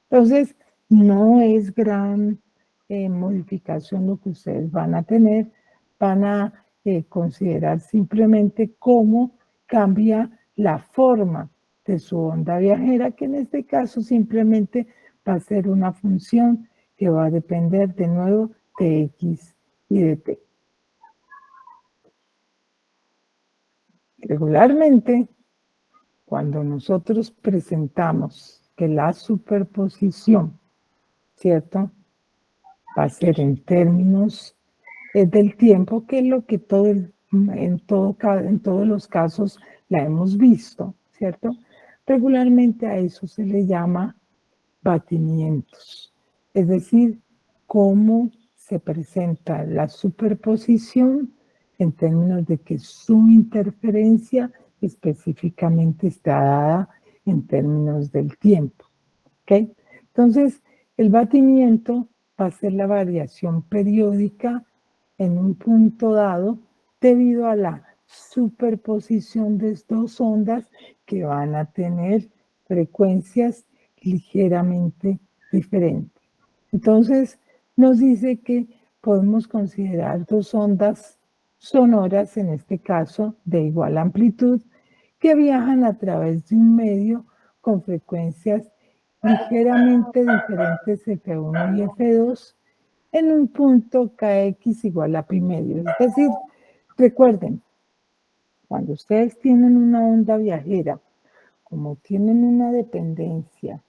Entonces, no es gran modificación lo que ustedes van a tener, van a considerar simplemente cómo cambia la forma de su onda viajera, que en este caso simplemente va a ser una función que va a depender de nuevo de x y de t. Regularmente, cuando nosotros presentamos que la superposición, ¿cierto?, va a ser en términos es del tiempo, que es lo que en todos los casos la hemos visto, ¿cierto? Regularmente a eso se le llama batimientos, es decir, cómo se presenta la superposición en términos de que su interferencia específicamente está dada en términos del tiempo. ¿Ok? Entonces, el batimiento va a ser la variación periódica en un punto dado debido a la superposición de dos ondas que van a tener frecuencias ligeramente diferentes. Entonces, nos dice que podemos considerar dos ondas sonoras, en este caso de igual amplitud, que viajan a través de un medio con frecuencias ligeramente diferentes F1 y F2 en un punto Kx igual a pi medio. Es decir, recuerden, cuando ustedes tienen una onda viajera, como tienen una dependencia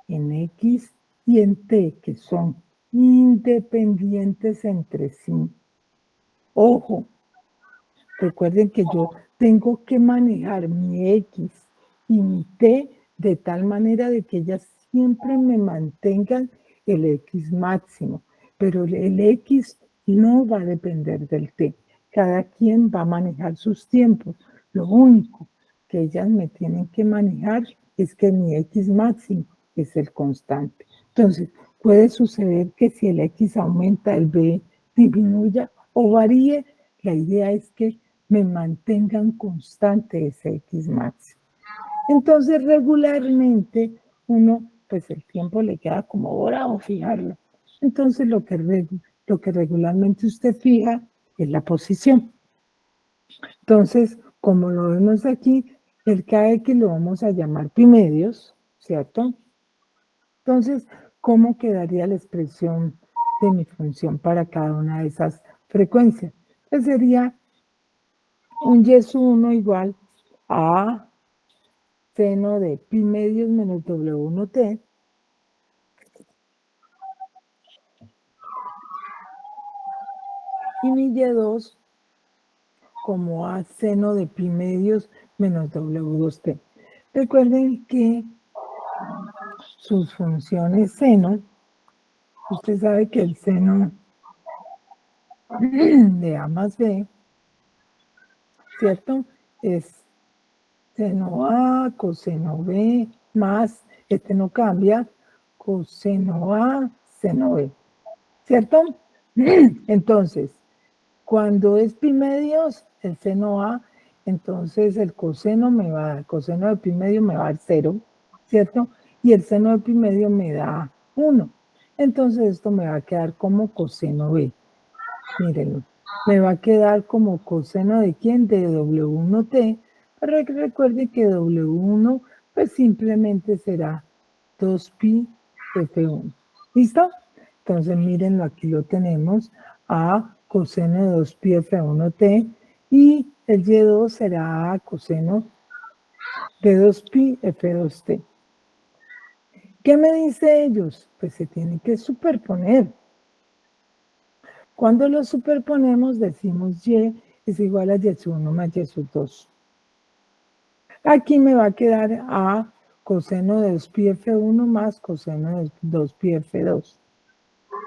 en X y en T, que son independientes entre sí. Ojo, recuerden que yo tengo que manejar mi X y mi T de tal manera de que ellas siempre me mantengan el X máximo, pero el X no va a depender del T. Cada quien va a manejar sus tiempos. Lo único que ellas me tienen que manejar es que mi X máximo es el constante. Entonces, puede suceder que si el X aumenta, el B disminuya o varíe. La idea es que me mantengan constante ese X máximo. Entonces, regularmente, uno, pues el tiempo le queda como hora o fijarlo. Entonces, lo que regularmente usted fija es la posición. Entonces, como lo vemos aquí, el KX lo vamos a llamar pi medios, ¿cierto? Entonces, ¿cómo quedaría la expresión de mi función para cada una de esas frecuencias? Pues sería un y1 igual a seno de pi medios menos W1T y mi y2 como a seno de pi medios menos W2T. Recuerden que sus funciones seno, usted sabe que el seno de A más B, ¿cierto? Es seno A, coseno B, más, este no cambia, coseno A, seno B, ¿cierto? Entonces, cuando es pi medios, el seno A, entonces el coseno coseno de pi medio me va a dar 0, ¿cierto? Y el seno de pi medio me da 1. Entonces esto me va a quedar como coseno B. Mírenlo. Me va a quedar como coseno de ¿quién? De W1T. Pero recuerden que W1 pues simplemente será 2pi F1. ¿Listo? Entonces mírenlo, aquí lo tenemos a coseno de 2pi F1T y el Y2 será a coseno de 2pi F2T. ¿Qué me dice ellos? Pues se tiene que superponer. Cuando los superponemos decimos Y es igual a Y1 más Y2. Aquí me va a quedar a coseno de 2pi F1 más coseno de 2pi F2.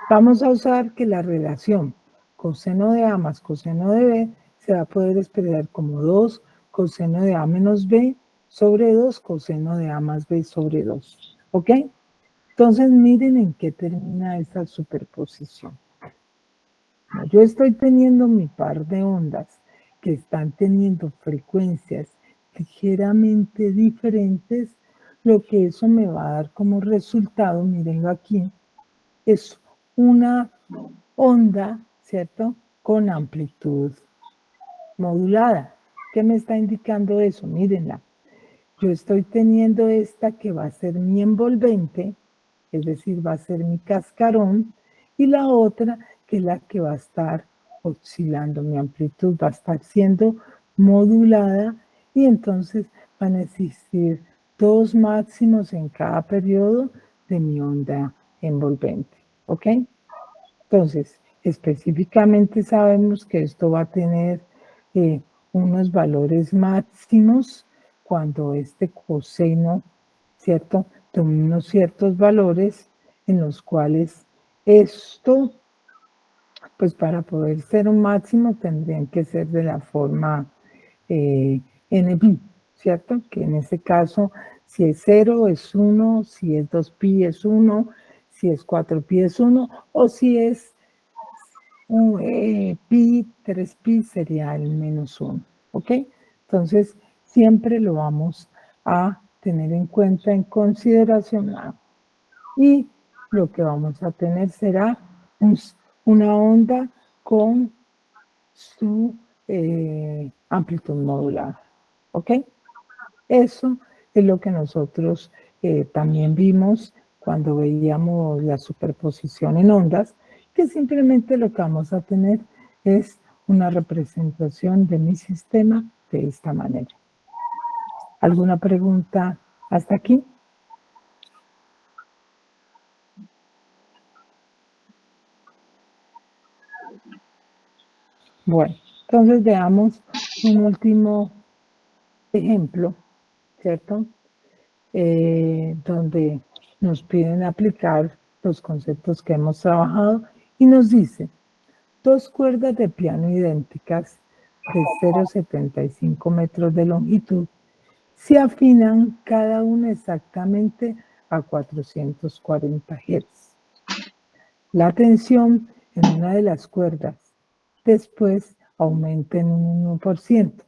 Vamos a usar que la relación coseno de A más coseno de B se va a poder expresar como 2 coseno de A menos B sobre 2 coseno de A más B sobre 2. ¿Ok? Entonces miren en qué termina esta superposición. Yo estoy teniendo mi par de ondas que están teniendo frecuencias ligeramente diferentes. Lo que eso me va a dar como resultado, mírenlo aquí, es una onda, ¿cierto? Con amplitud modulada. ¿Qué me está indicando eso? Mírenla. Yo estoy teniendo esta que va a ser mi envolvente, es decir, va a ser mi cascarón, y la otra que es la que va a estar oscilando, mi amplitud va a estar siendo modulada y entonces van a existir dos máximos en cada periodo de mi onda envolvente, ¿ok? Entonces, Específicamente sabemos que esto va a tener unos valores máximos cuando este coseno, ¿cierto?, tome unos ciertos valores en los cuales esto, pues para poder ser un máximo tendrían que ser de la forma NP, ¿cierto? Que en este caso, si es 0 es 1, si es 2pi es 1, si es 4pi es 1, o si es pi, 3pi sería el menos 1, ¿ok? Entonces, siempre lo vamos a tener en cuenta, en consideración, y lo que vamos a tener será una onda con su amplitud modulada, ¿ok? Eso es lo que nosotros también vimos cuando veíamos la superposición en ondas, que simplemente lo que vamos a tener es una representación de mi sistema de esta manera. ¿Alguna pregunta hasta aquí? Bueno, entonces veamos un último ejemplo, ¿cierto? Donde nos piden aplicar los conceptos que hemos trabajado y nos dice, dos cuerdas de piano idénticas de 0,75 metros de longitud se afinan cada una exactamente a 440 Hz. La tensión en una de las cuerdas después aumenta en un 1%.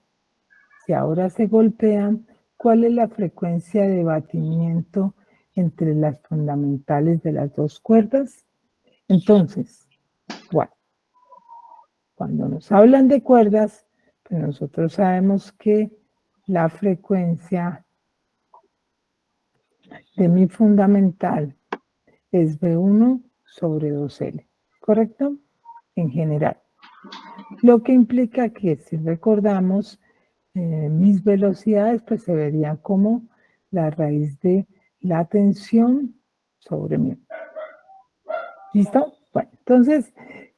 Si ahora se golpean, ¿cuál es la frecuencia de batimiento entre las fundamentales de las dos cuerdas? Entonces, bueno, cuando nos hablan de cuerdas, pues nosotros sabemos que la frecuencia de mi fundamental es V1 sobre 2L, ¿correcto? En general. Lo que implica que si recordamos, mis velocidades pues se verían como la raíz de la tensión sobre mí. ¿Listo? Bueno, entonces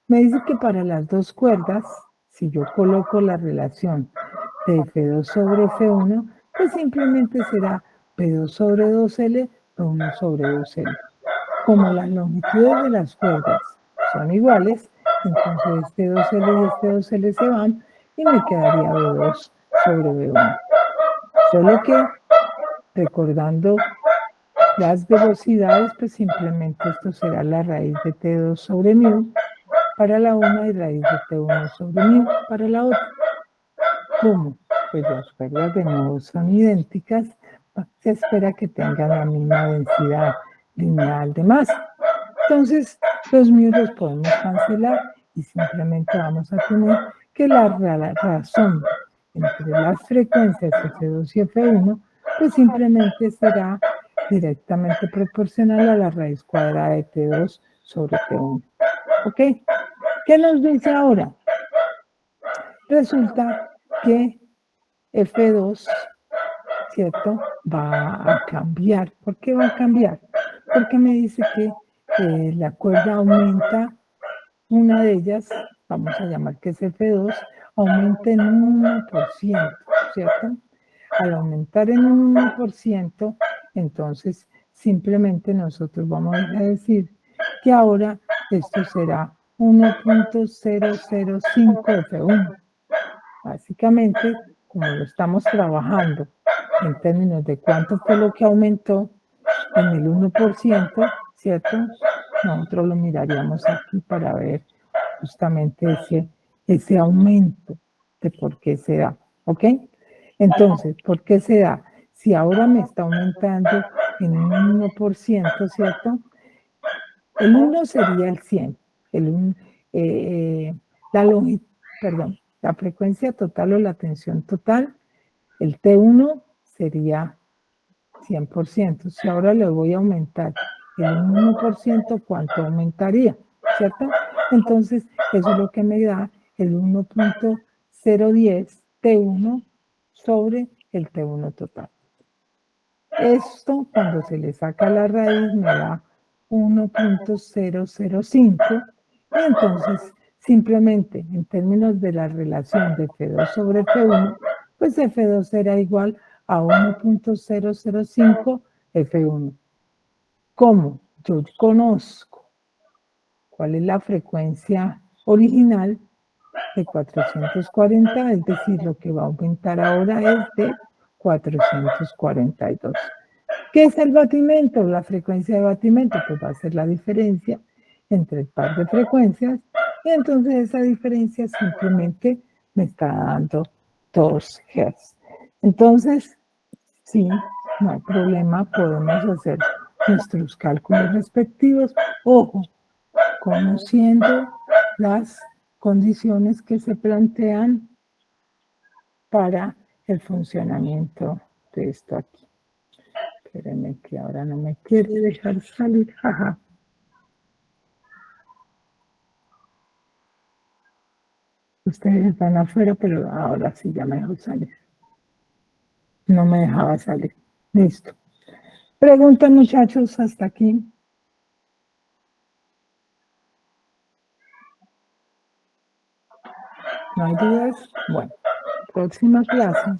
me dice que para las dos cuerdas, si yo coloco la relación de F2 sobre F1, pues simplemente será P2 sobre 2L, P1 sobre 2L. Como las longitudes de las cuerdas son iguales, entonces este 2L y este 2L se van y me quedaría B2 sobre B1. Solo que, recordando las velocidades, pues simplemente esto será la raíz de T2 sobre mu para la una y raíz de T1 sobre mu para la otra. ¿Cómo? Pues las cuerdas de nuevo son idénticas, se espera que tengan la misma densidad lineal de masa. Entonces, los mu los podemos cancelar y simplemente vamos a tener que la razón entre las frecuencias F2 y F1, pues simplemente será directamente proporcional a la raíz cuadrada de T2 sobre T1. ¿Ok? ¿Qué nos dice ahora? Resulta que F2, ¿cierto?, va a cambiar. ¿Por qué va a cambiar? Porque me dice que la cuerda aumenta, una de ellas, vamos a llamar que es F2, aumenta en un 1%, ¿cierto? Al aumentar en un 1%, entonces simplemente nosotros vamos a decir que ahora esto será 1.005 F1. Básicamente, como lo estamos trabajando en términos de cuánto fue lo que aumentó en el 1%, ¿cierto? Nosotros lo miraríamos aquí para ver justamente ese aumento de por qué se da, ¿ok? Entonces, ¿por qué se da? Si ahora me está aumentando en un 1%, ¿cierto? El 1 sería el 100, la longitud, perdón, la frecuencia total o la tensión total, el T1 sería 100%. Si ahora le voy a aumentar el 1%, ¿cuánto aumentaría? ¿Cierto? Entonces, eso es lo que me da el 1.010 T1 sobre el T1 total. Esto, cuando se le saca la raíz, me da 1.005 Y entonces, simplemente en términos de la relación de F2 sobre F1, pues F2 será igual a 1.005 F1. ¿Cómo? Yo conozco cuál es la frecuencia original de 440, es decir, lo que va a aumentar ahora es de 442. ¿Qué es el batimento? La frecuencia de batimento, pues va a ser la diferencia entre el par de frecuencias, y entonces esa diferencia simplemente me está dando 2 Hz. Entonces, sí, no hay problema, podemos hacer nuestros cálculos respectivos. Ojo, conociendo las condiciones que se plantean para el funcionamiento de esto aquí. Espérenme que ahora no me quiere dejar salir. Jaja. Ustedes están afuera, pero ahora sí ya me dejó salir. No me dejaba salir. Listo. Pregunta, muchachos, hasta aquí. ¿No hay dudas? Bueno, próxima clase